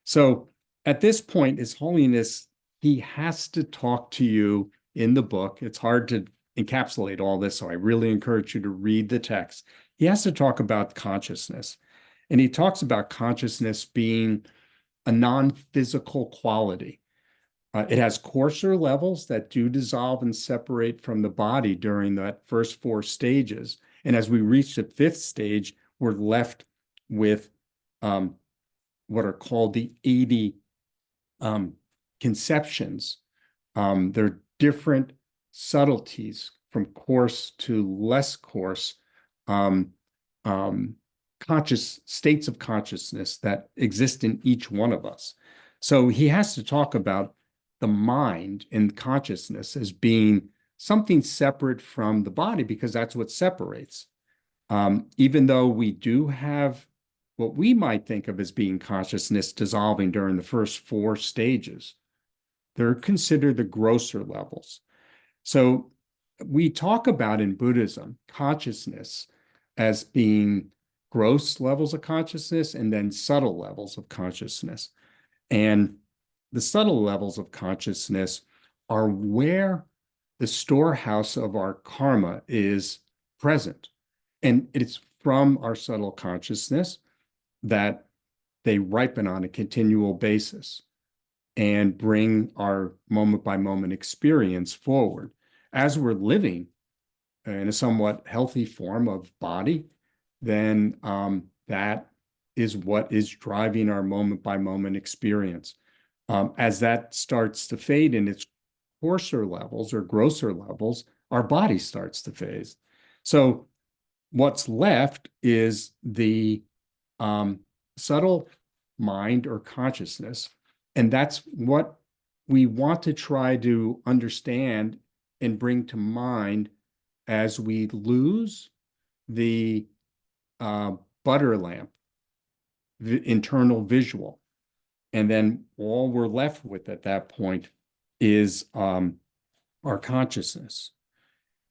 So at this point, His Holiness, he has to talk to you in the book. It's hard to encapsulate all this, so I really encourage you to read the text. He has to talk about consciousness, and he talks about consciousness being a non-physical quality. It has coarser levels that do dissolve and separate from the body during that first four stages. And as we reach the fifth stage, we're left with what are called the 80 conceptions. They're different subtleties from coarse to less coarse conscious states of consciousness that exist in each one of us. So he has to talk about the mind and consciousness as being something separate from the body, because that's what separates. Even though we do have what we might think of as being consciousness dissolving during the first four stages, they're considered the grosser levels. So we talk about in Buddhism consciousness as being gross levels of consciousness and then subtle levels of consciousness. And the subtle levels of consciousness are where the storehouse of our karma is present. And it's from our subtle consciousness that they ripen on a continual basis and bring our moment by moment experience forward. As we're living in a somewhat healthy form of body, then that is what is driving our moment by moment experience. As that starts to fade in its coarser levels or grosser levels, our body starts to phase. So what's left is the subtle mind or consciousness, and that's what we want to try to understand and bring to mind as we lose the butter lamp, the internal visual. And then all we're left with at that point is our consciousness.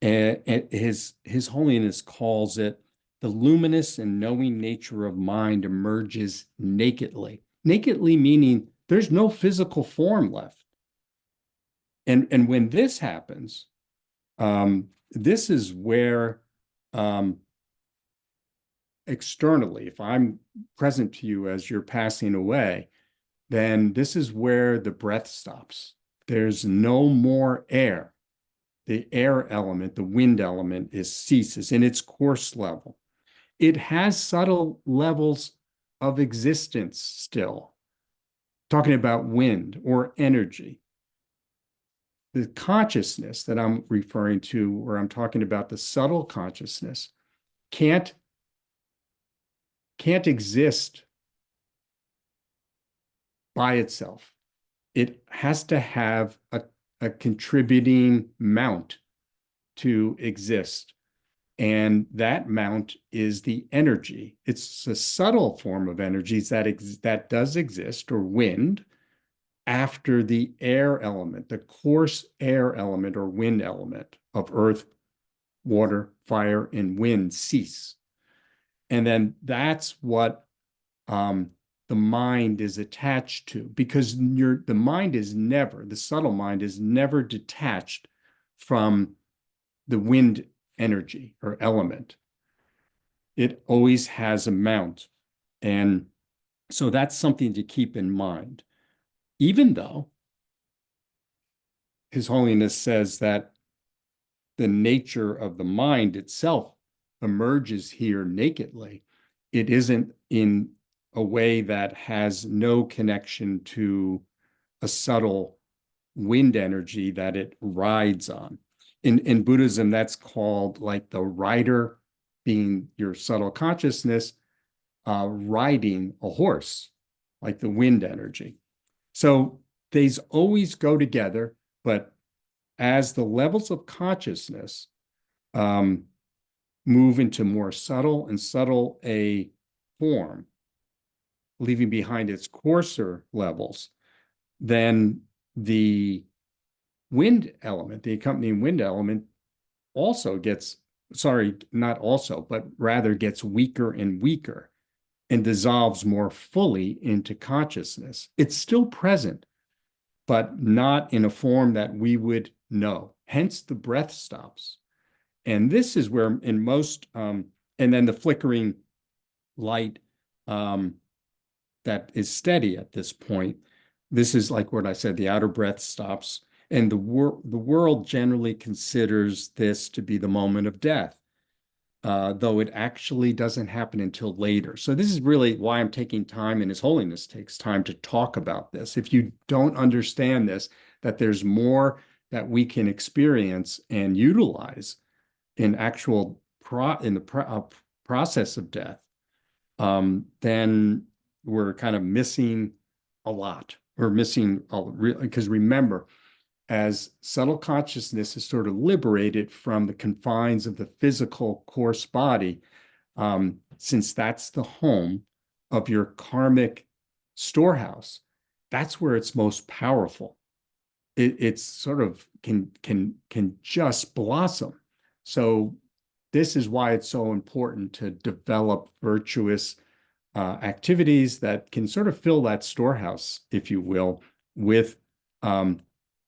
And His Holiness calls it the luminous and knowing nature of mind emerges nakedly. Nakedly meaning there's no physical form left. And when this happens, this is where externally, if I'm present to you as you're passing away, then this is where the breath stops. There's no more air. The air element, the wind element, ceases in its coarse level. It has subtle levels of existence still, talking about wind or energy. The consciousness that I'm referring to, where I'm talking about the subtle consciousness, can't exist by itself. It has to have a contributing mount to exist. And that mount is the energy. It's a subtle form of energies that does exist, or wind, after the air element, the coarse air element or wind element of earth, water, fire, and wind cease. And then that's what um, the mind is attached to, because the subtle mind is never detached from the wind energy or element. It always has a mount. And so that's something to keep in mind. Even though His Holiness says that the nature of the mind itself emerges here nakedly, it isn't in a way that has no connection to a subtle wind energy that it rides on. In Buddhism, that's called like the rider, being your subtle consciousness, riding a horse, like the wind energy. So these always go together, but as the levels of consciousness um, move into more subtle and subtle a form, leaving behind its coarser levels, then the wind element, the accompanying wind element, also gets, sorry, not also, but rather gets weaker and weaker and dissolves more fully into consciousness. It's still present, but not in a form that we would know. Hence, the breath stops. And this is where, in most, and then the flickering light that is steady at this point. This is like what I said, the outer breath stops. And the world generally considers this to be the moment of death, though it actually doesn't happen until later. So this is really why I'm taking time, and His Holiness takes time to talk about this. If you don't understand this, that there's more that we can experience and utilize in actual process of death, then we're kind of missing a lot. We're missing because remember, as subtle consciousness is sort of liberated from the confines of the physical coarse body, since that's the home of your karmic storehouse, that's where it's most powerful. It's sort of can just blossom. So this is why it's so important to develop virtuous activities that can sort of fill that storehouse, if you will, with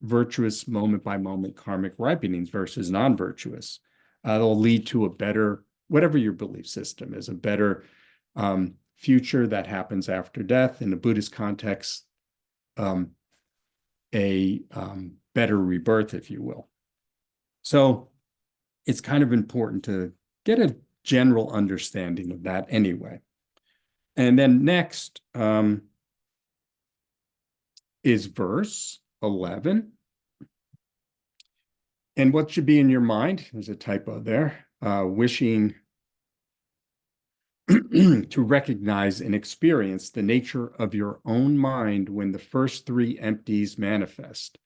virtuous moment by moment karmic ripenings versus non-virtuous. They'll lead to a better, whatever your belief system is, a better future that happens after death. In the Buddhist context, a better rebirth, if you will. So it's kind of important to get a general understanding of that anyway. And then next is verse 11. And what should be in your mind? There's a typo there. Wishing to recognize and experience the nature of your own mind when the first three empties manifest.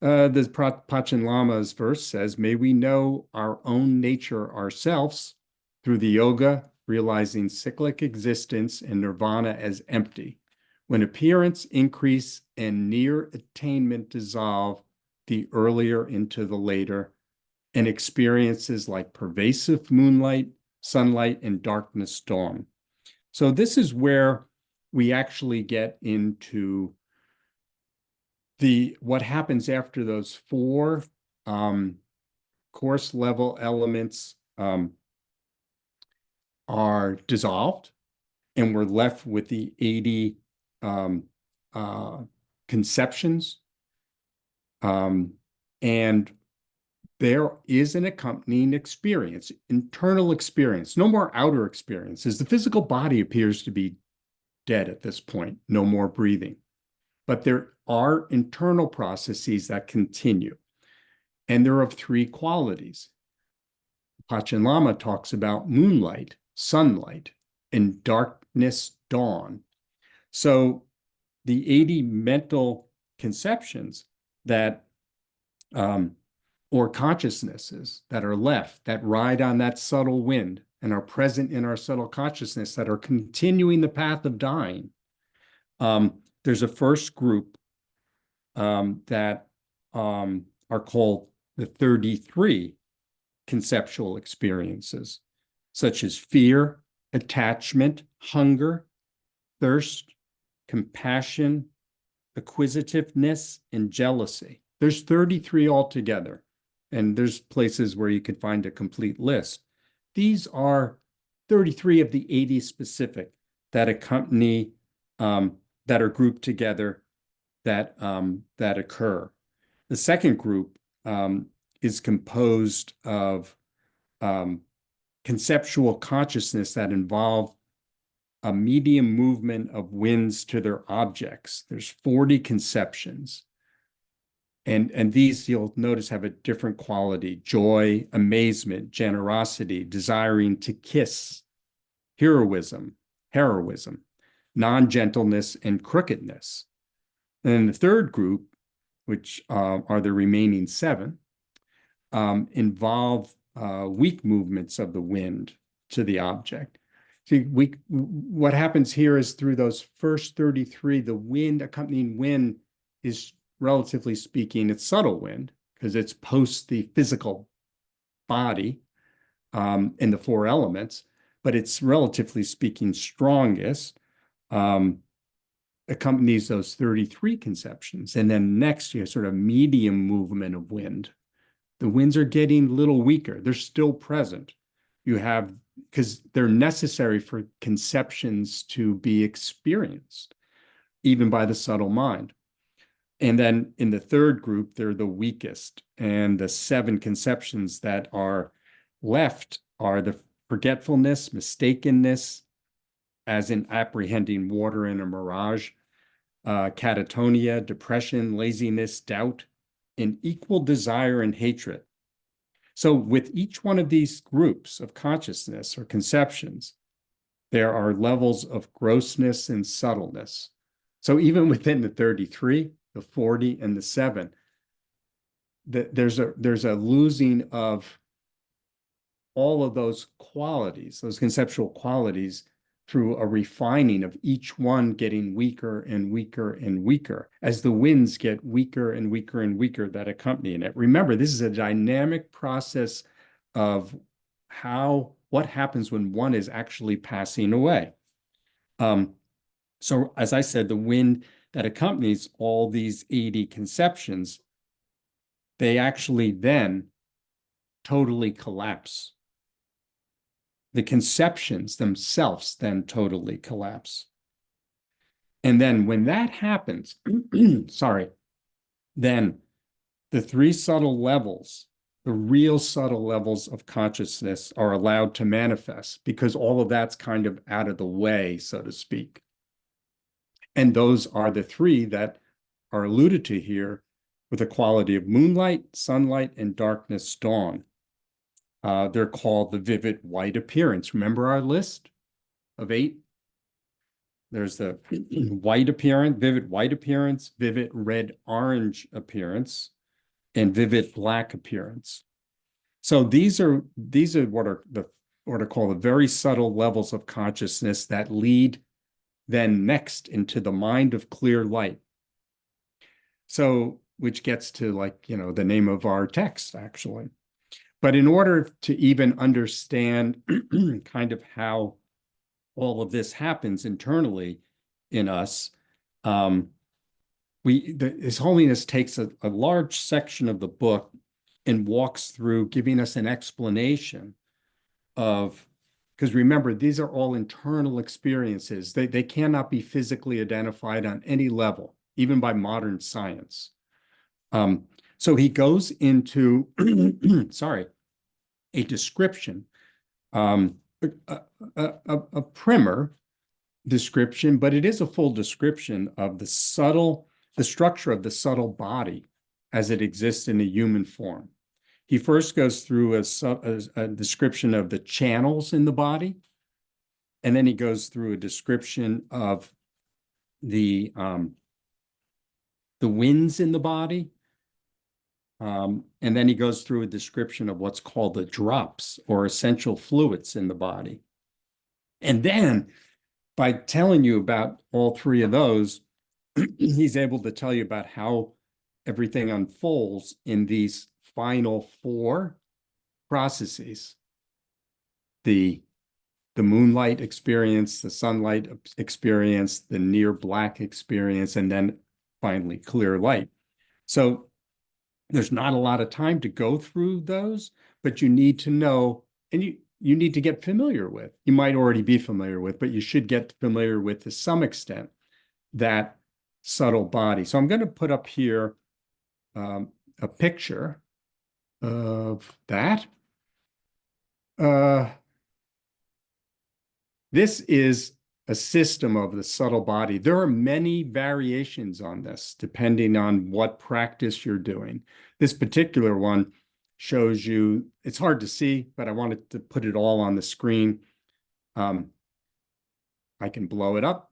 The Pachin Lama's verse says, may we know our own nature ourselves through the yoga, realizing cyclic existence and nirvana as empty. When appearance increase and near attainment dissolve the earlier into the later, and experiences like pervasive moonlight, sunlight, and darkness dawn. So this is where we actually get into what happens after those four course level elements are dissolved, and we're left with the 80 conceptions. And there is an accompanying experience, internal experience, no more outer experiences. The physical body appears to be dead at this point, no more breathing. But there are internal processes that continue, and they're of three qualities. Pachin Lama talks about moonlight, sunlight, and darkness dawn. So the 80 mental conceptions that or consciousnesses that are left that ride on that subtle wind and are present in our subtle consciousness that are continuing the path of dying. There's a first group that are called the 33 conceptual experiences, such as fear, attachment, hunger, thirst, compassion, acquisitiveness, and jealousy. There's 33 altogether, and there's places where you can find a complete list. These are 33 of the 80 specific that accompany, that are grouped together, that occur. The second group is composed of conceptual consciousness that involve a medium movement of winds to their objects. There's 40 conceptions. And these, you'll notice, have a different quality: joy, amazement, generosity, desiring to kiss, heroism, non-gentleness, and crookedness. And then the third group, which are the remaining 7, involve weak movements of the wind to the object. See, what happens here is through those first 33, the wind, accompanying wind, is, relatively speaking, it's subtle wind because it's post the physical body in the 4 elements, but it's, relatively speaking, strongest, accompanies those 33 conceptions. And then next, you have sort of medium movement of wind. The winds are getting a little weaker. They're still present. You have, because they're necessary for conceptions to be experienced, even by the subtle mind. And then in the third group, they're the weakest. And the 7 conceptions that are left are the forgetfulness, mistakenness, as in apprehending water in a mirage, catatonia, depression, laziness, doubt, and equal desire and hatred. So with each one of these groups of consciousness or conceptions, there are levels of grossness and subtleness. So even within the 33, the 40, and the 7, there's a losing of all of those qualities, those conceptual qualities, through a refining of each one getting weaker and weaker and weaker as the winds get weaker and weaker and weaker that accompany it. Remember, this is a dynamic process of what happens when one is actually passing away. So as I said, the wind that accompanies all these 80 conceptions, they actually then totally collapse. The conceptions themselves then totally collapse. And then when that happens, sorry, then the 3 subtle levels, the real subtle levels of consciousness, are allowed to manifest because all of that's kind of out of the way, so to speak. And those are the 3 that are alluded to here with the quality of moonlight, sunlight, and darkness, dawn. They're called the vivid white appearance. Remember our list of 8? There's the white appearance, vivid white appearance, vivid red-orange appearance, and vivid black appearance. So these are what are called the very subtle levels of consciousness that lead then next into the mind of clear light. So, which gets to, like, the name of our text, actually. But in order to even understand kind of how all of this happens internally in us, His Holiness takes a large section of the book and walks through, giving us an explanation of, because remember, these are all internal experiences. They cannot be physically identified on any level, even by modern science. So he goes into, sorry, a description, a primer description, but it is a full description of the structure of the subtle body as it exists in a human form. He first goes through a description of the channels in the body, and then he goes through a description of the winds in the body, and then he goes through a description of what's called the drops or essential fluids in the body. And then, by telling you about all 3 of those, he's able to tell you about how everything unfolds in these final 4 processes: the the moonlight experience, the sunlight experience, the near black experience, and then finally clear light. So there's not a lot of time to go through those, but you need to know, and you need to get familiar with. You might already be familiar with, but you should get familiar with to some extent that subtle body. So I'm going to put up here a picture of that. This is a system of the subtle body. There are many variations on this, depending on what practice you're doing. This particular one shows you, it's hard to see, but I wanted to put it all on the screen. I can blow it up,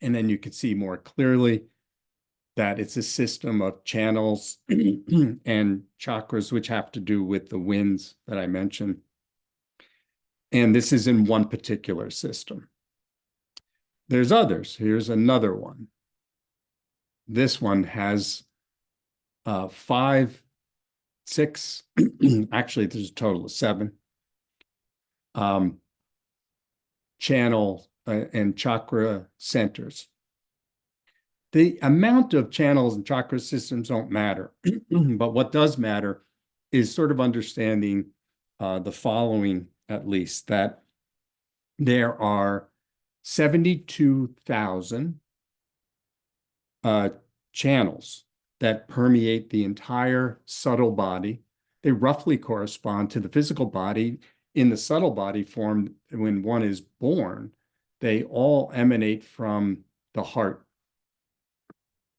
and then you can see more clearly that it's a system of channels and chakras, which have to do with the winds that I mentioned. And this is in one particular system. There's others. Here's another one. This one has 5, 6, actually, there's a total of 7 channel and chakra centers. The amount of channels and chakra systems don't matter, but what does matter is sort of understanding the following, at least, that there are 72,000 channels that permeate the entire subtle body. They roughly correspond to the physical body. In the subtle body form, when one is born, they all emanate from the heart,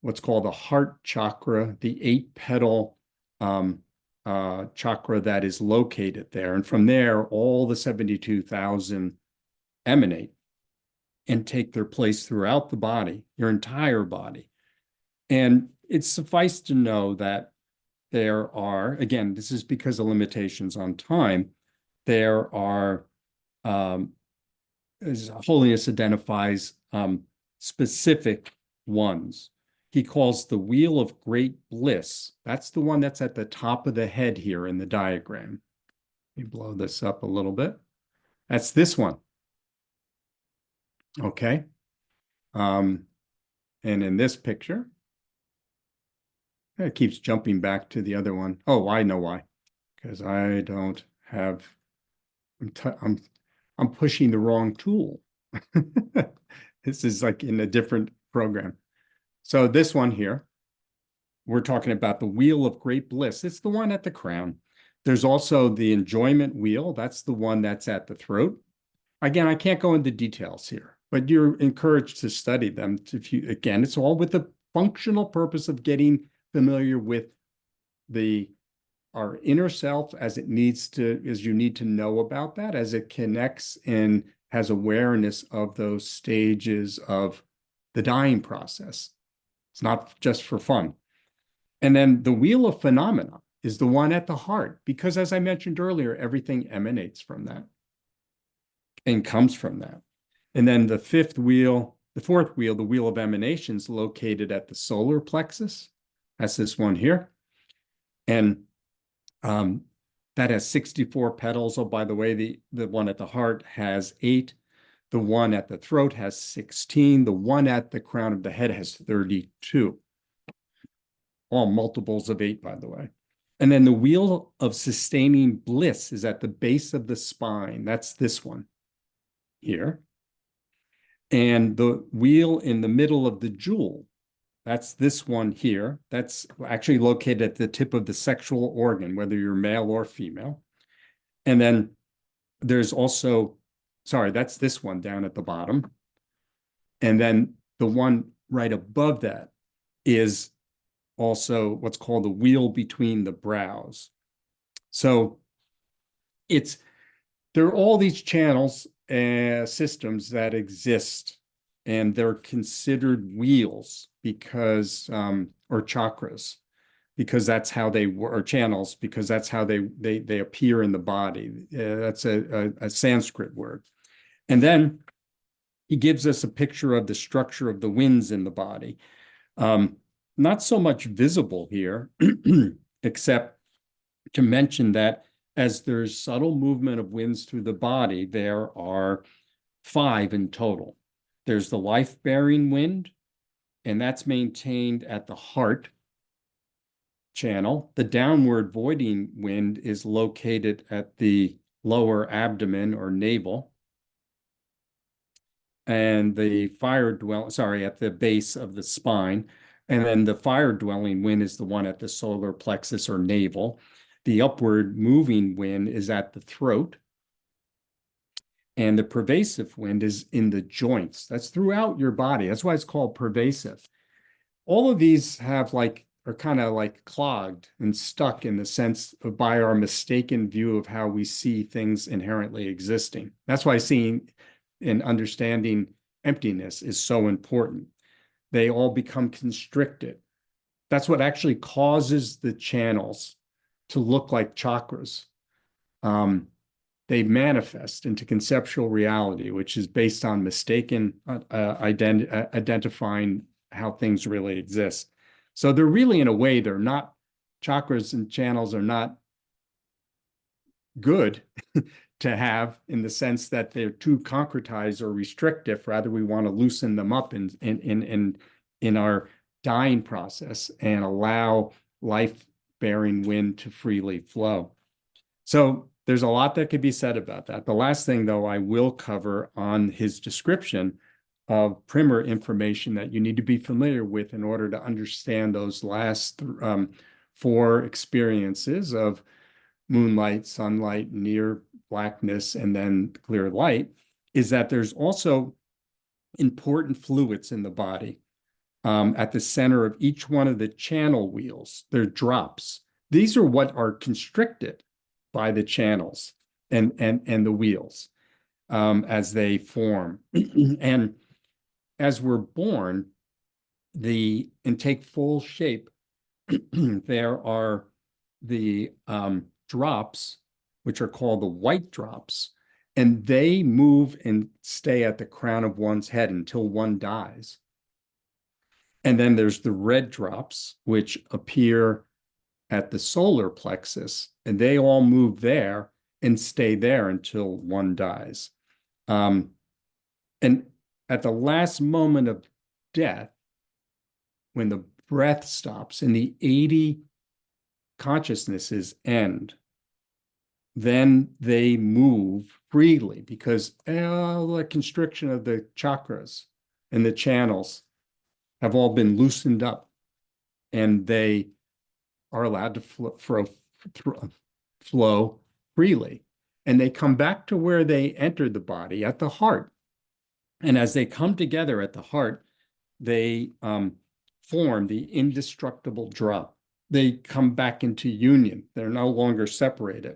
what's called the heart chakra, the 8-petal chakra that is located there. And from there, all the 72,000 emanate and take their place throughout the body, your entire body. And it's suffice to know that there are, again, this is because of limitations on time, there are, as Holiness identifies, specific ones. He calls the wheel of great bliss. That's the one that's at the top of the head here in the diagram. Let me blow this up a little bit. That's this one. Okay. And in this picture, it keeps jumping back to the other one. Oh, I know why. Because I don't have, I'm pushing the wrong tool. This is like in a different program. So this one here, we're talking about the wheel of great bliss. It's the one at the crown. There's also the enjoyment wheel. That's the one that's at the throat. Again, I can't go into details here, but you're encouraged to study them. If you, again, it's all with the functional purpose of getting familiar with our inner self as it needs to, as you need to know about that, as it connects and has awareness of those stages of the dying process. It's not just for fun. And then the wheel of phenomena is the one at the heart, because as I mentioned earlier, everything emanates from that and comes from that. And then the fourth wheel, the wheel of emanations, located at the solar plexus. That's this one here. And that has 64 petals. Oh, by the way, the one at the heart has 8. The one at the throat has 16. The one at the crown of the head has 32. All multiples of 8, by the way. And then the wheel of sustaining bliss is at the base of the spine. That's this one here. And the wheel in the middle of the jewel, that's this one here. That's actually located at the tip of the sexual organ, whether you're male or female. And then there's also, sorry, that's this one down at the bottom. And then the one right above that is also what's called the wheel between the brows. So there are all these channels and systems that exist, and they're considered wheels because, or chakras, because that's how they work, or channels, because that's how they appear in the body. That's a Sanskrit word. And then he gives us a picture of the structure of the winds in the body. Not so much visible here, except to mention that as there's subtle movement of winds through the body, there are 5 in total. There's the life-bearing wind, and that's maintained at the heart channel. The downward voiding wind is located at the lower abdomen or navel. And the at the base of the spine. And then the fire dwelling wind is the one at the solar plexus or navel. The upward moving wind is at the throat. And the pervasive wind is in the joints. That's throughout your body. That's why it's called pervasive. All of these are kind of like clogged and stuck in the sense of by our mistaken view of how we see things inherently existing. That's why seeing and understanding emptiness is so important. They all become constricted. That's what actually causes the channels to look like chakras. They manifest into conceptual reality, which is based on mistaken identifying how things really exist. So they're really, in a way, they're not, chakras and channels are not good to have in the sense that they're too concretized or restrictive. Rather, we want to loosen them up in our dying process and allow life-bearing wind to freely flow. So there's a lot that could be said about that. The last thing, though, I will cover on his description of primer information that you need to be familiar with in order to understand those last 4 experiences of moonlight, sunlight, near blackness, and then clear light, is that there's also important fluids in the body. At the center of each one of the channel wheels, there are drops. These are what are constricted by the channels and the wheels as they form. And as we're born and take full shape, there are the drops, which are called the white drops, and they move and stay at the crown of one's head until one dies. And then there's the red drops, which appear at the solar plexus, and they all move there and stay there until one dies. And at the last moment of death, when the breath stops and the 80 consciousnesses end, then they move freely because the constriction of the chakras and the channels have all been loosened up, and they are allowed to flow freely. And they come back to where they entered the body at the heart. And as they come together at the heart, they form the indestructible drop. They come back into union. They're no longer separated.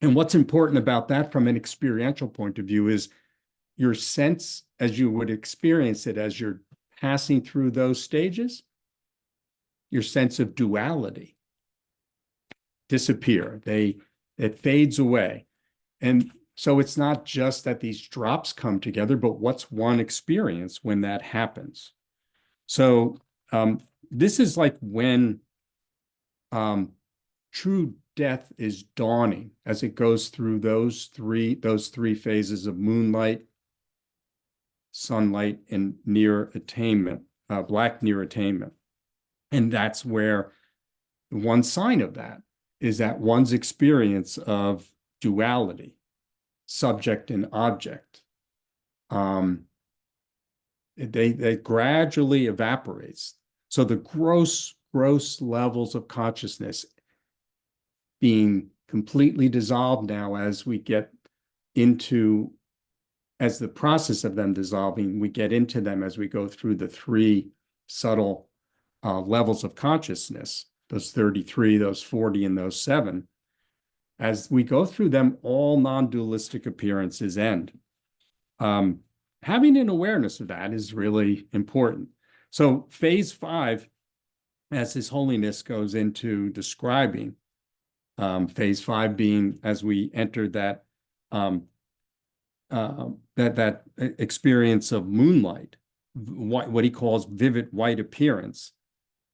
And what's important about that from an experiential point of view is your sense, as you would experience it as you're passing through those stages, your sense of duality disappear. It fades away. And so it's not just that these drops come together, but what's one experience when that happens? So this is like when true death is dawning as it goes through those three phases of moonlight, sunlight, and near attainment, black near attainment. And that's where one sign of that is that one's experience of duality, subject and object, they gradually evaporates. So the gross levels of consciousness being completely dissolved now as we get into, as the process of them dissolving, we get into them as we go through the 3 subtle levels of consciousness, those 33, those 40, and those 7. As we go through them, all non-dualistic appearances end. Having an awareness of that is really important. So phase 5, as His Holiness goes into describing, phase 5 being as we enter that that experience of moonlight, what he calls vivid white appearance.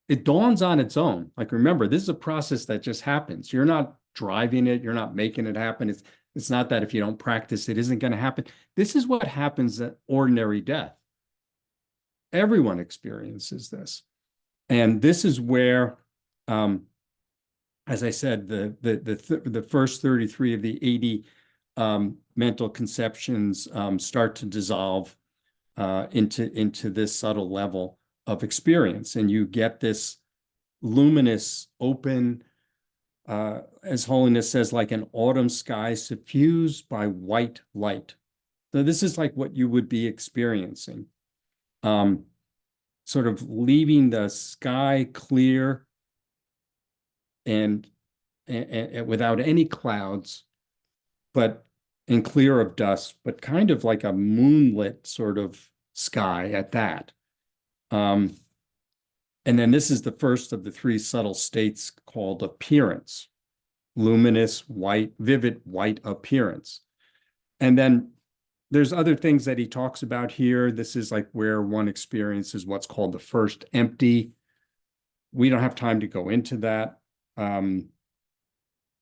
It dawns on its own. Like, remember, this is a process that just happens. You're not driving it. You're not making it happen. It's not that if you don't practice, it isn't going to happen. This is what happens at ordinary death. Everyone experiences this. And this is where, as I said, the first 33 of the 80 mental conceptions start to dissolve into this subtle level of experience. And you get this luminous, open, as Holiness says, like an autumn sky suffused by white light. So this is like what you would be experiencing. Sort of leaving the sky clear and without any clouds, but and clear of dust, but kind of like a moonlit sort of sky at that. And then this is the first of the three subtle states called appearance, luminous, white, vivid white appearance. And then there's other things that he talks about here. This is like where one experiences what's called the first empty. We don't have time to go into that.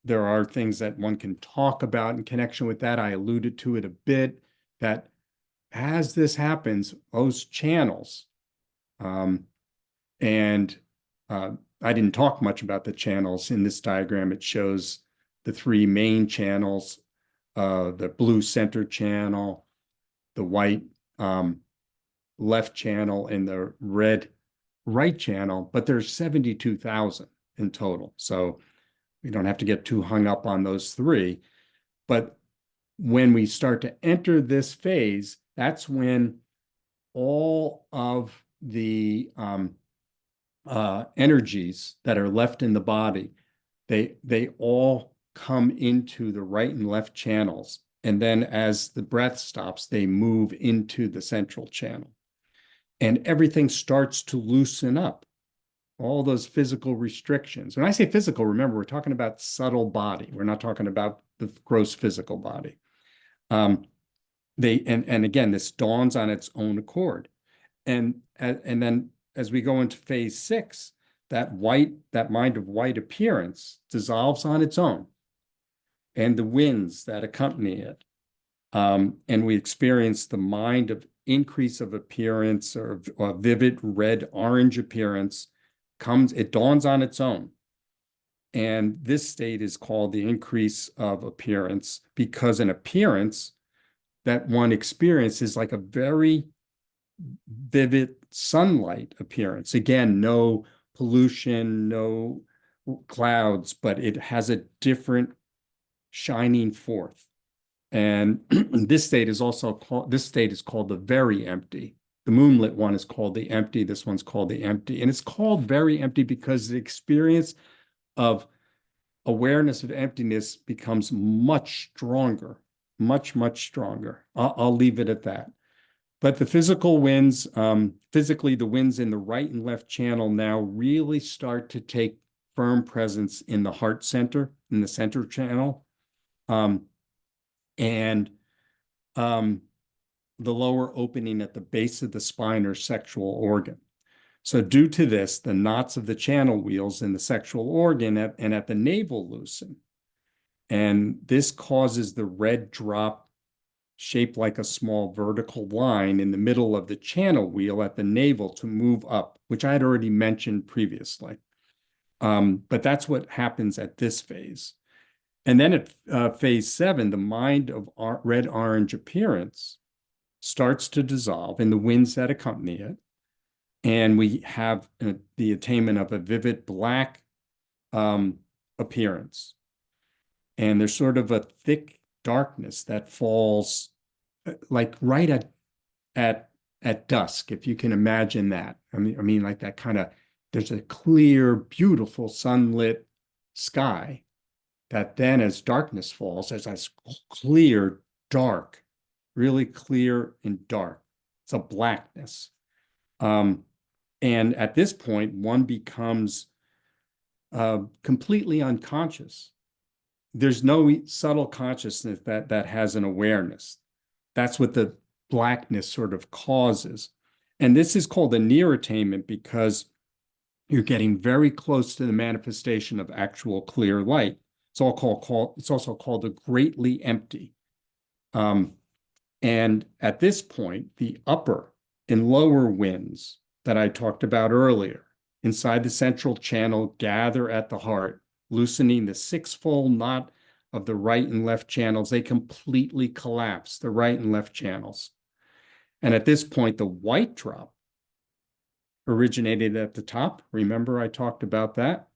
There are things that one can talk about in connection with that. I alluded to it a bit, that as this happens, those channels, and I didn't talk much about the channels in this diagram. It shows the three main channels, the blue center channel, the white left channel, and the red right channel, but there's 72,000 in total. So we don't have to get too hung up on those three. But when we start to enter this phase, that's when all of the energies that are left in the body, they all come into the right and left channels. And then as the breath stops, they move into the central channel. And everything starts to loosen up. All those physical restrictions. When I say physical, remember, we're talking about subtle body. We're not talking about the gross physical body. And again, this dawns on its own accord. And then as we go into phase 6, that mind of white appearance dissolves on its own, and the winds that accompany it. And we experience the mind of increase of appearance, or vivid red orange appearance. It dawns on its own. And this state is called the increase of appearance, because an appearance that one experiences is like a very vivid sunlight appearance. Again, no pollution, no clouds, but it has a different shining forth. And this state is called the very empty. The moonlit one is called the empty. This one's called the empty. And it's called very empty because the experience of awareness of emptiness becomes much stronger, much, much stronger. I'll leave it at that. But the physical winds, physically, the winds in the right and left channel now really start to take firm presence in the heart center, in the center channel. And the lower opening at the base of the spine or sexual organ. So due to this, the knots of the channel wheels in the sexual organ and at the navel loosen. And this causes the red drop shaped like a small vertical line in the middle of the channel wheel at the navel to move up, which I had already mentioned previously. But that's what happens at this phase. And then at phase 7, the mind of red-orange appearance starts to dissolve in the winds that accompany it. And we have the attainment of a vivid black appearance. And there's sort of a thick darkness that falls like right at dusk, if you can imagine that. I mean like that kind of, there's a clear, beautiful sunlit sky that then as darkness falls, there's this clear, dark, really clear and dark. It's a blackness. And at this point, one becomes completely unconscious. There's no subtle consciousness that has an awareness. That's what the blackness sort of causes. And this is called a near attainment because you're getting very close to the manifestation of actual clear light. It's also called the greatly empty. Um, and at this point, the upper and lower winds that I talked about earlier inside the central channel gather at the heart, loosening the sixfold knot of the right and left channels. They completely collapse the right and left channels. And at this point, the white drop originated at the top. Remember, I talked about that.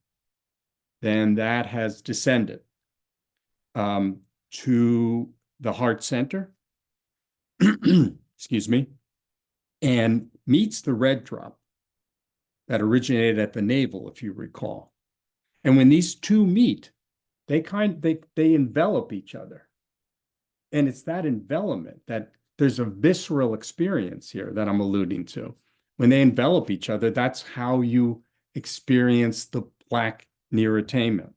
Then that has descended to the heart center, excuse me, and meets the red drop that originated at the navel, if you recall. And when these two meet, they envelop each other. And it's that envelopment that there's a visceral experience here that I'm alluding to. When they envelop each other, that's how you experience the black near attainment.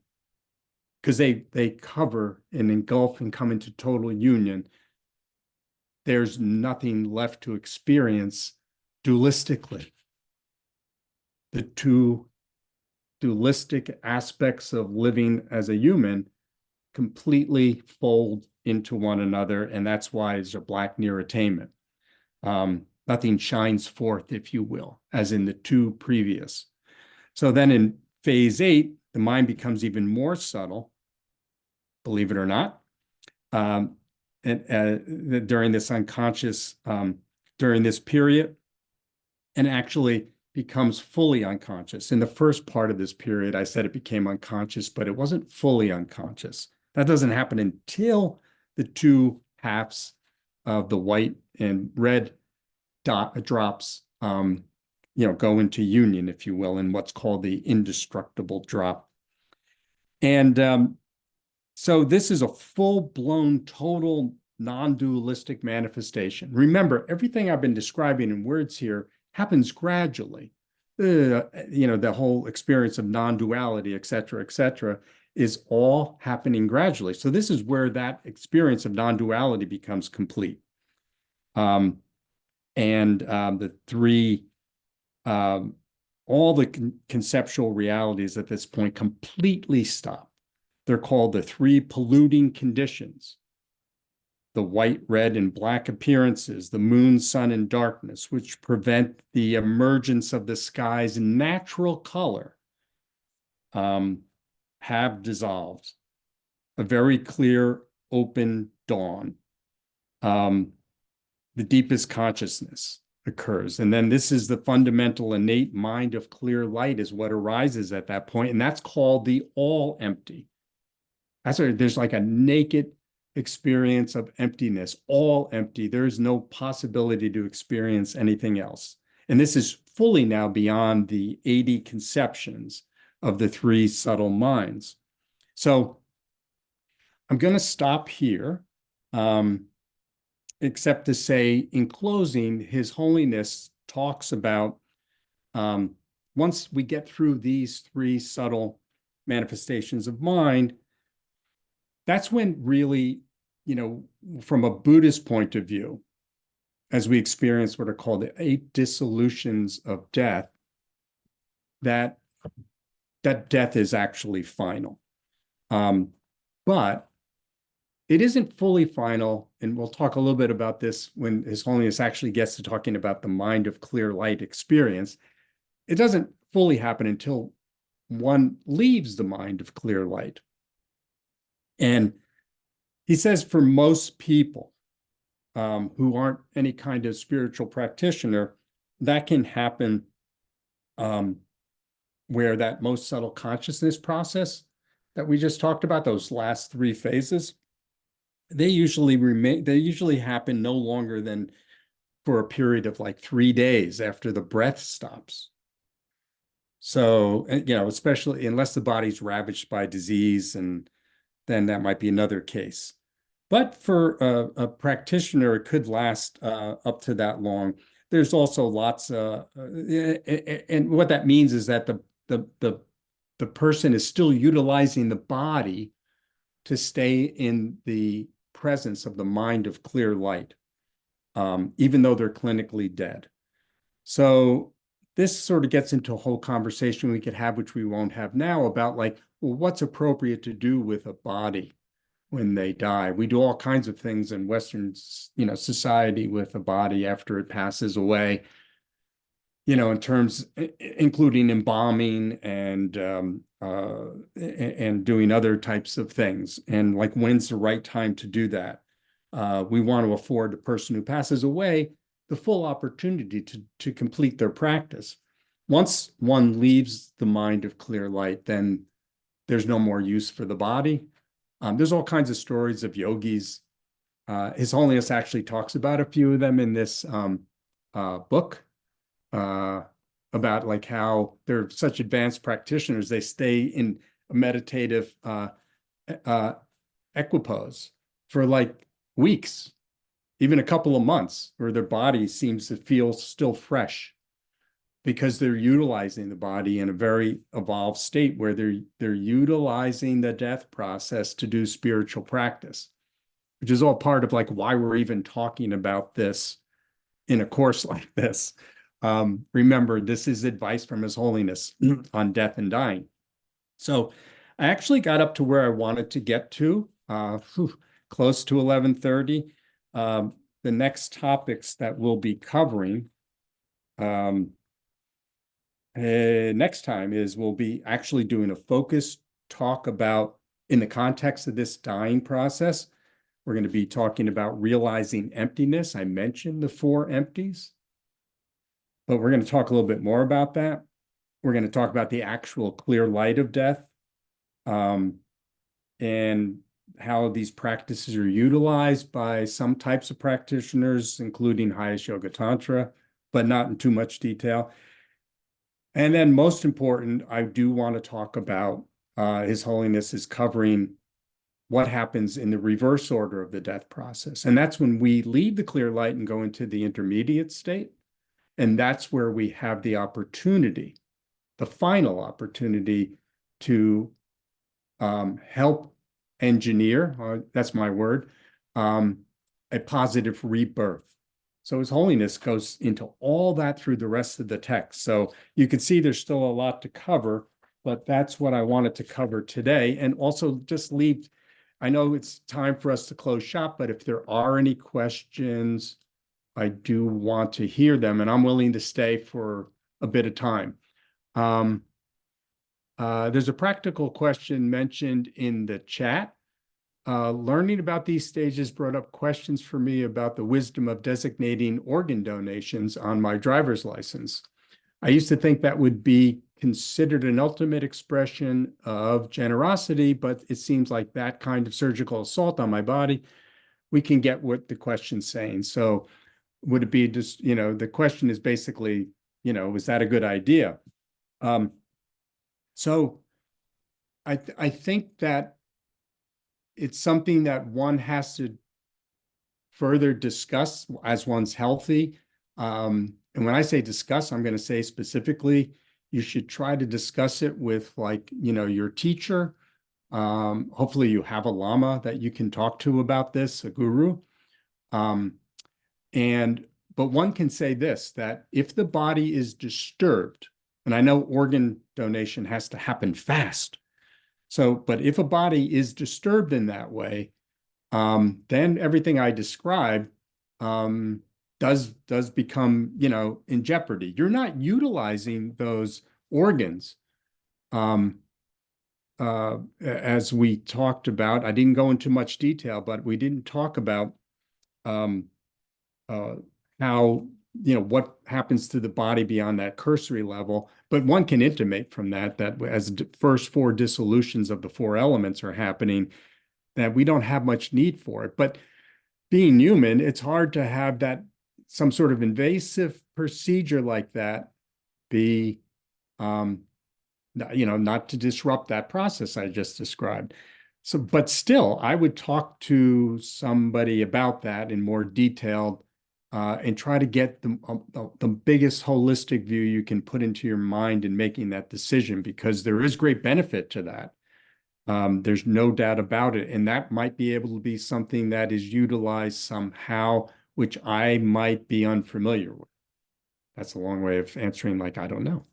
Because they cover and engulf and come into total union. There's nothing left to experience dualistically. The two dualistic aspects of living as a human completely fold into one another, and that's why it's a black near attainment. Nothing shines forth, if you will, as in the two previous. So then in phase 8, the mind becomes even more subtle, believe it or not, during this unconscious, during this period, and actually becomes fully unconscious. In the first part of this period, I said it became unconscious, but it wasn't fully unconscious. That doesn't happen until the two halves of the white and red drops, go into union, if you will, in what's called the indestructible drop. And so this is a full-blown, total non-dualistic manifestation. Remember, everything I've been describing in words here happens gradually. The whole experience of non-duality, et cetera, is all happening gradually. So this is where that experience of non-duality becomes complete. The three, all the conceptual realities at this point completely stop. They're called the three polluting conditions: the white, red, and black appearances, the moon, sun, and darkness, which prevent the emergence of the sky's natural color, have dissolved. A very clear, open dawn. The deepest consciousness occurs. And then this is the fundamental innate mind of clear light is what arises at that point. And that's called the all empty. That's where there's like a naked experience of emptiness, all empty. There's no possibility to experience anything else. And this is fully now beyond the 80 conceptions of the three subtle minds. So I'm going to stop here, except to say in closing, His Holiness talks about once we get through these three subtle manifestations of mind, that's when really, from a Buddhist point of view, as we experience what are called the 8 dissolutions of death, that death is actually final. But it isn't fully final, and we'll talk a little bit about this when His Holiness actually gets to talking about the mind of clear light experience. It doesn't fully happen until one leaves the mind of clear light. And he says for most people who aren't any kind of spiritual practitioner, that can happen where that most subtle consciousness process that we just talked about, those last 3 phases, they usually happen no longer than for a period of like 3 days after the breath stops. So, especially unless the body's ravaged by disease, and then that might be another case. But for a practitioner, it could last up to that long. There's also lots and what that means is that the person is still utilizing the body to stay in the presence of the mind of clear light, even though they're clinically dead. So this sort of gets into a whole conversation we could have, which we won't have now, about like, well, what's appropriate to do with a body when they die. We do all kinds of things in Western, society with a body after it passes away, in terms, including embalming and doing other types of things. And like, when's the right time to do that? We want to afford the person who passes away the full opportunity to complete their practice. Once one leaves the mind of clear light, then there's no more use for the body. There's all kinds of stories of yogis. His Holiness actually talks about a few of them in this book, uh, about like how they're such advanced practitioners. They stay in a meditative uh, equipoise for like weeks, even a couple of months, where their body seems to feel still fresh because they're utilizing the body in a very evolved state where they're utilizing the death process to do spiritual practice, which is all part of like why we're even talking about this in a course like this. Remember, this is advice from His Holiness on death and dying. So I actually got up to where I wanted to get to, close to 11:30. The next topics that we'll be covering next time is we'll be actually doing a focused talk about, in the context of this dying process, we're going to be talking about realizing emptiness. I mentioned the four empties, but we're going to talk a little bit more about that. We're going to talk about the actual clear light of death, and how these practices are utilized by some types of practitioners, including highest yoga tantra, but not in too much detail. And then most important, I do want to talk about His Holiness is covering what happens in the reverse order of the death process. And that's when we leave the clear light and go into the intermediate state. And that's where we have the opportunity, the final opportunity, to help engineer, that's my word, a positive rebirth. So His Holiness goes into all that through the rest of the text. So you can see there's still a lot to cover, but that's what I wanted to cover today. And also just leave, I know it's time for us to close shop, but if there are any questions, I do want to hear them, and I'm willing to stay for a bit of time. There's a practical question mentioned in the chat. Learning about these stages brought up questions for me about the wisdom of designating organ donations on my driver's license. I used to think that would be considered an ultimate expression of generosity, but it seems like that kind of surgical assault on my body, we can get what the question's saying. So would it be just, the question is basically, is that a good idea? So I think that it's something that one has to further discuss as one's healthy. And when I say discuss, I'm going to say specifically, you should try to discuss it with like, your teacher. Hopefully you have a lama that you can talk to about this, a guru. But one can say this, that if the body is disturbed, and I know organ donation has to happen fast. So, but if a body is disturbed in that way, then everything I described does become, in jeopardy. You're not utilizing those organs, as we talked about. I didn't go into much detail, but we didn't talk about how, what happens to the body beyond that cursory level. But one can intimate from that as the first four dissolutions of the four elements are happening, that we don't have much need for it. But being human, it's hard to have that some sort of invasive procedure like that be, not to disrupt that process I just described. So, but still, I would talk to somebody about that in more detail, and try to get the biggest holistic view you can put into your mind in making that decision, because there is great benefit to that. There's no doubt about it. And that might be able to be something that is utilized somehow, which I might be unfamiliar with. That's a long way of answering, like, I don't know.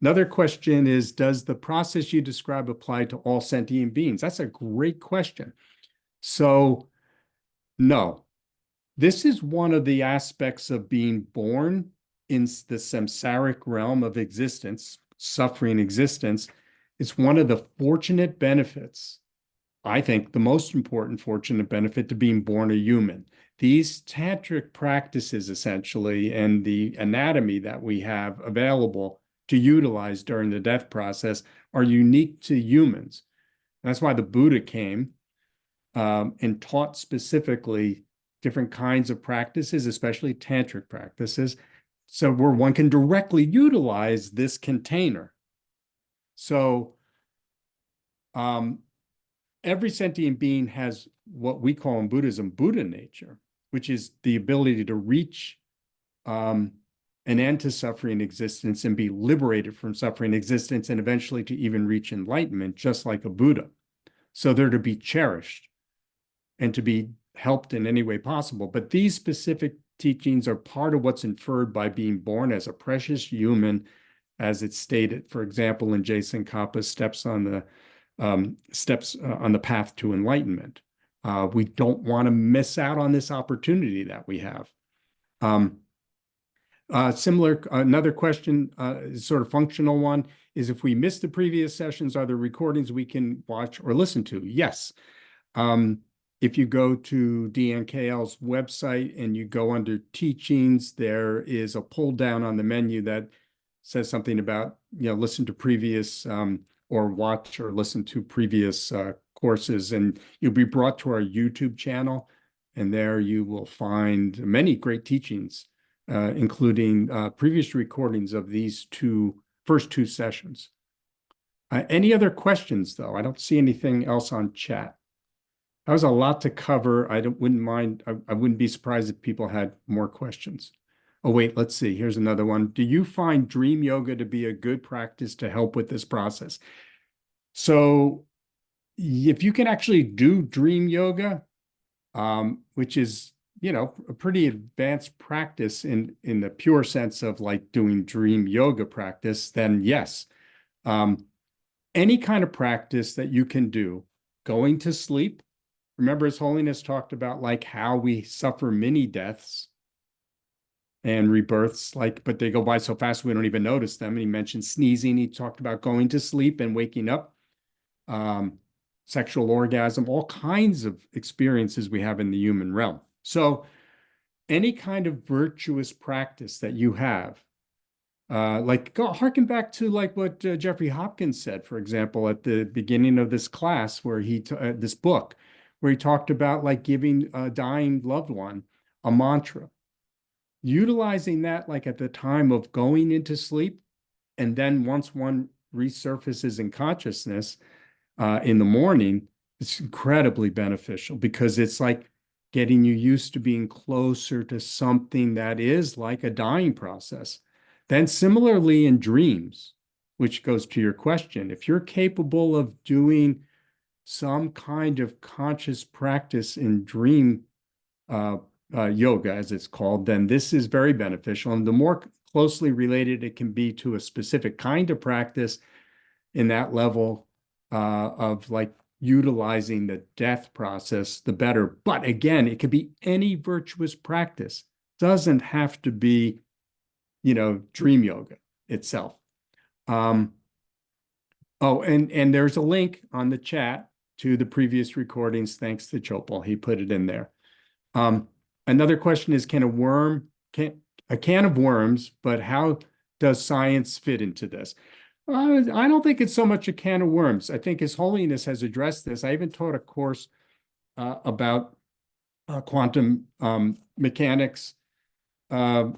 Another question is, does the process you describe apply to all sentient beings? That's a great question. So, no, this is one of the aspects of being born in the samsaric realm of existence, suffering existence. It's one of the fortunate benefits, I think the most important fortunate benefit to being born a human. These tantric practices, essentially, and the anatomy that we have available to utilize during the death process are unique to humans. That's why the Buddha came and taught specifically different kinds of practices, especially tantric practices, so where one can directly utilize this container. So um, every sentient being has what we call in Buddhism Buddha nature, which is the ability to reach an end to suffering existence and be liberated from suffering existence, and eventually to even reach enlightenment, just like a Buddha. So they're to be cherished and to be helped in any way possible. But these specific teachings are part of what's inferred by being born as a precious human, as it's stated, for example, in Jason Kappa's Steps on the Path to Enlightenment. We don't want to miss out on this opportunity that we have. Another question, sort of functional one, is if we miss the previous sessions, are there recordings we can watch or listen to? Yes. If you go to DNKL's website and you go under teachings, there is a pull down on the menu that says something about, listen to previous or watch or listen to previous courses, and you'll be brought to our YouTube channel. And there you will find many great teachings, including previous recordings of these first two sessions. Any other questions, though? I don't see anything else on chat. That was a lot to cover. Wouldn't mind. I wouldn't be surprised if people had more questions. Oh, wait, let's see. Here's another one. Do you find dream yoga to be a good practice to help with this process? So if you can actually do dream yoga, which is, a pretty advanced practice in the pure sense of like doing dream yoga practice, then yes. Any kind of practice that you can do, going to sleep. Remember, His Holiness talked about like how we suffer many deaths and rebirths, but they go by so fast we don't even notice them. And he mentioned sneezing. He talked about going to sleep and waking up, sexual orgasm, all kinds of experiences we have in the human realm. So any kind of virtuous practice that you have, harken back to like what Jeffrey Hopkins said, for example, at the beginning of this class, where this book, where he talked about like giving a dying loved one a mantra, utilizing that like at the time of going into sleep, and then once one resurfaces in consciousness in the morning, it's incredibly beneficial because it's like getting you used to being closer to something that is like a dying process. Then similarly in dreams, which goes to your question, if you're capable of doing some kind of conscious practice in dream yoga, as it's called, then this is very beneficial. And the more closely related it can be to a specific kind of practice in that level of like utilizing the death process, the better. But again, it could be any virtuous practice. Doesn't have to be, dream yoga itself. Oh, and there's a link on the chat to the previous recordings. Thanks to Chopal, he put it in there. Another question is, can a can of worms, but how does science fit into this? I don't think it's so much a can of worms. I think His Holiness has addressed this. I even taught a course about quantum mechanics in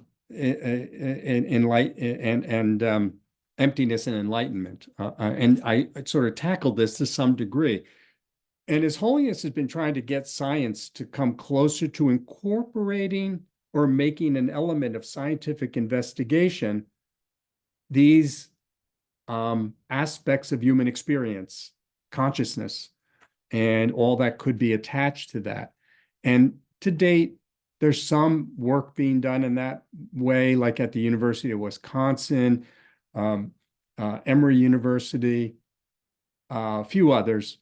light and emptiness and enlightenment, and I sort of tackled this to some degree. And His Holiness has been trying to get science to come closer to incorporating or making an element of scientific investigation these aspects of human experience, consciousness, and all that could be attached to that. And to date, There's some work being done in that way, like at the University of Wisconsin, um, Emory University, a few others,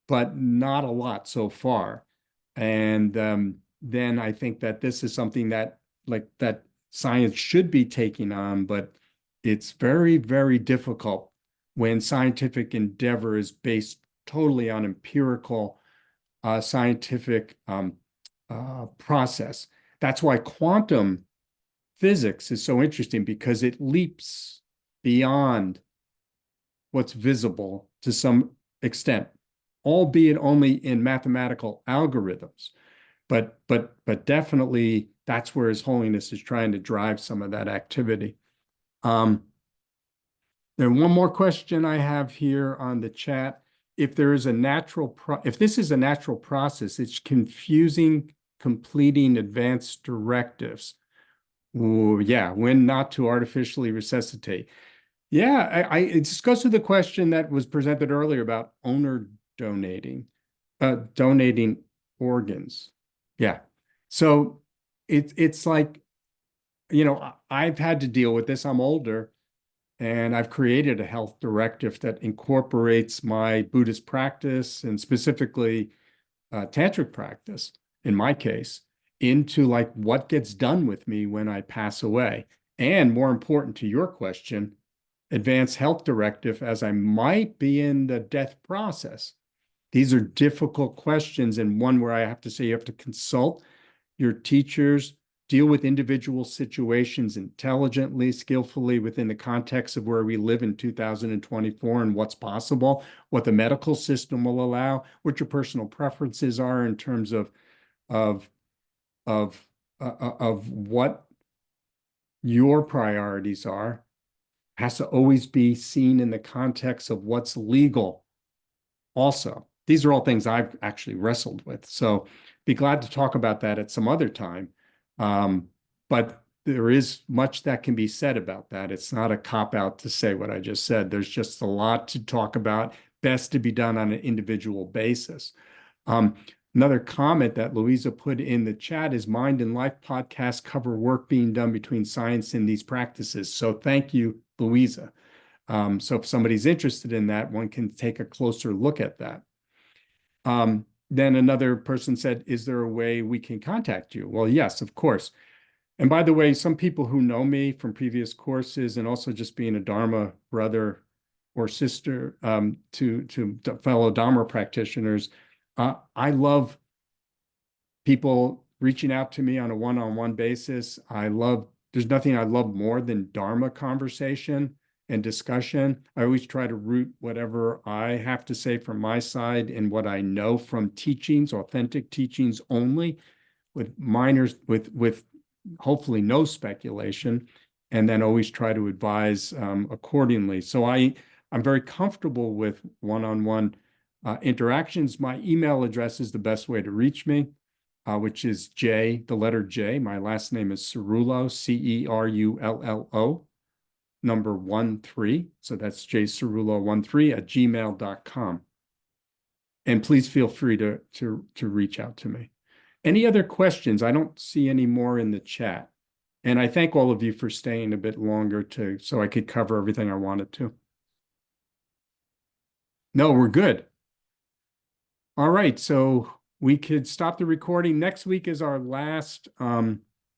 but not a lot so far. And then I think that this is something that that science should be taking on, but it's very, very difficult when scientific endeavor is based totally on empirical scientific process. That's why quantum physics is so interesting because it leaps beyond what's visible to some extent, albeit only in mathematical algorithms. But definitely that's where His Holiness is trying to drive some of that activity. Um, and one more question I have here on the chat. If there is a if this is a natural process, it's confusing completing advanced directives. Ooh, yeah, when not to artificially resuscitate. Yeah, it just goes to the question that was presented earlier about owner donating organs. Yeah. So it's like, I've had to deal with this. I'm older, and I've created a health directive that incorporates my Buddhist practice and specifically tantric practice, in my case, into like what gets done with me when I pass away. And more important to your question, advanced health directive as I might be in the death process. These are difficult questions, and one where I have to say you have to consult your teachers, deal with individual situations intelligently, skillfully within the context of where we live in 2024 and what's possible, what the medical system will allow, what your personal preferences are in terms of of of what your priorities are, has to always be seen in the context of what's legal also. These are all things I've actually wrestled with. So be glad to talk about that at some other time. But there is much that can be said about that. It's not a cop out to say what I just said. There's just a lot to talk about, best to be done on an individual basis. Um, Another comment that Louisa put in the chat is Mind and Life podcasts cover work being done between science and these practices. So thank you, Louisa. So if somebody's interested in that, one can take a closer look at that. Then another person said, is there a way we can contact you? Well, yes, of course. And by the way, some people who know me from previous courses and also just being a Dharma brother or sister to fellow Dharma practitioners, I love people reaching out to me on a one-on-one basis. There's nothing I love more than Dharma conversation and discussion. I always try to root whatever I have to say from my side and what I know from teachings, authentic teachings only, with hopefully no speculation, and then always try to advise accordingly. So I'm very comfortable with one-on-one interactions. My email address is the best way to reach me, which is the letter J. My last name is Cerullo, Cerullo, number 13. So that's jcerullo13 at gmail.com. And please feel free to reach out to me. Any other questions? I don't see any more in the chat. And I thank all of you for staying a bit longer so I could cover everything I wanted to. No, we're good. All right, so we could stop the recording. Next week is our last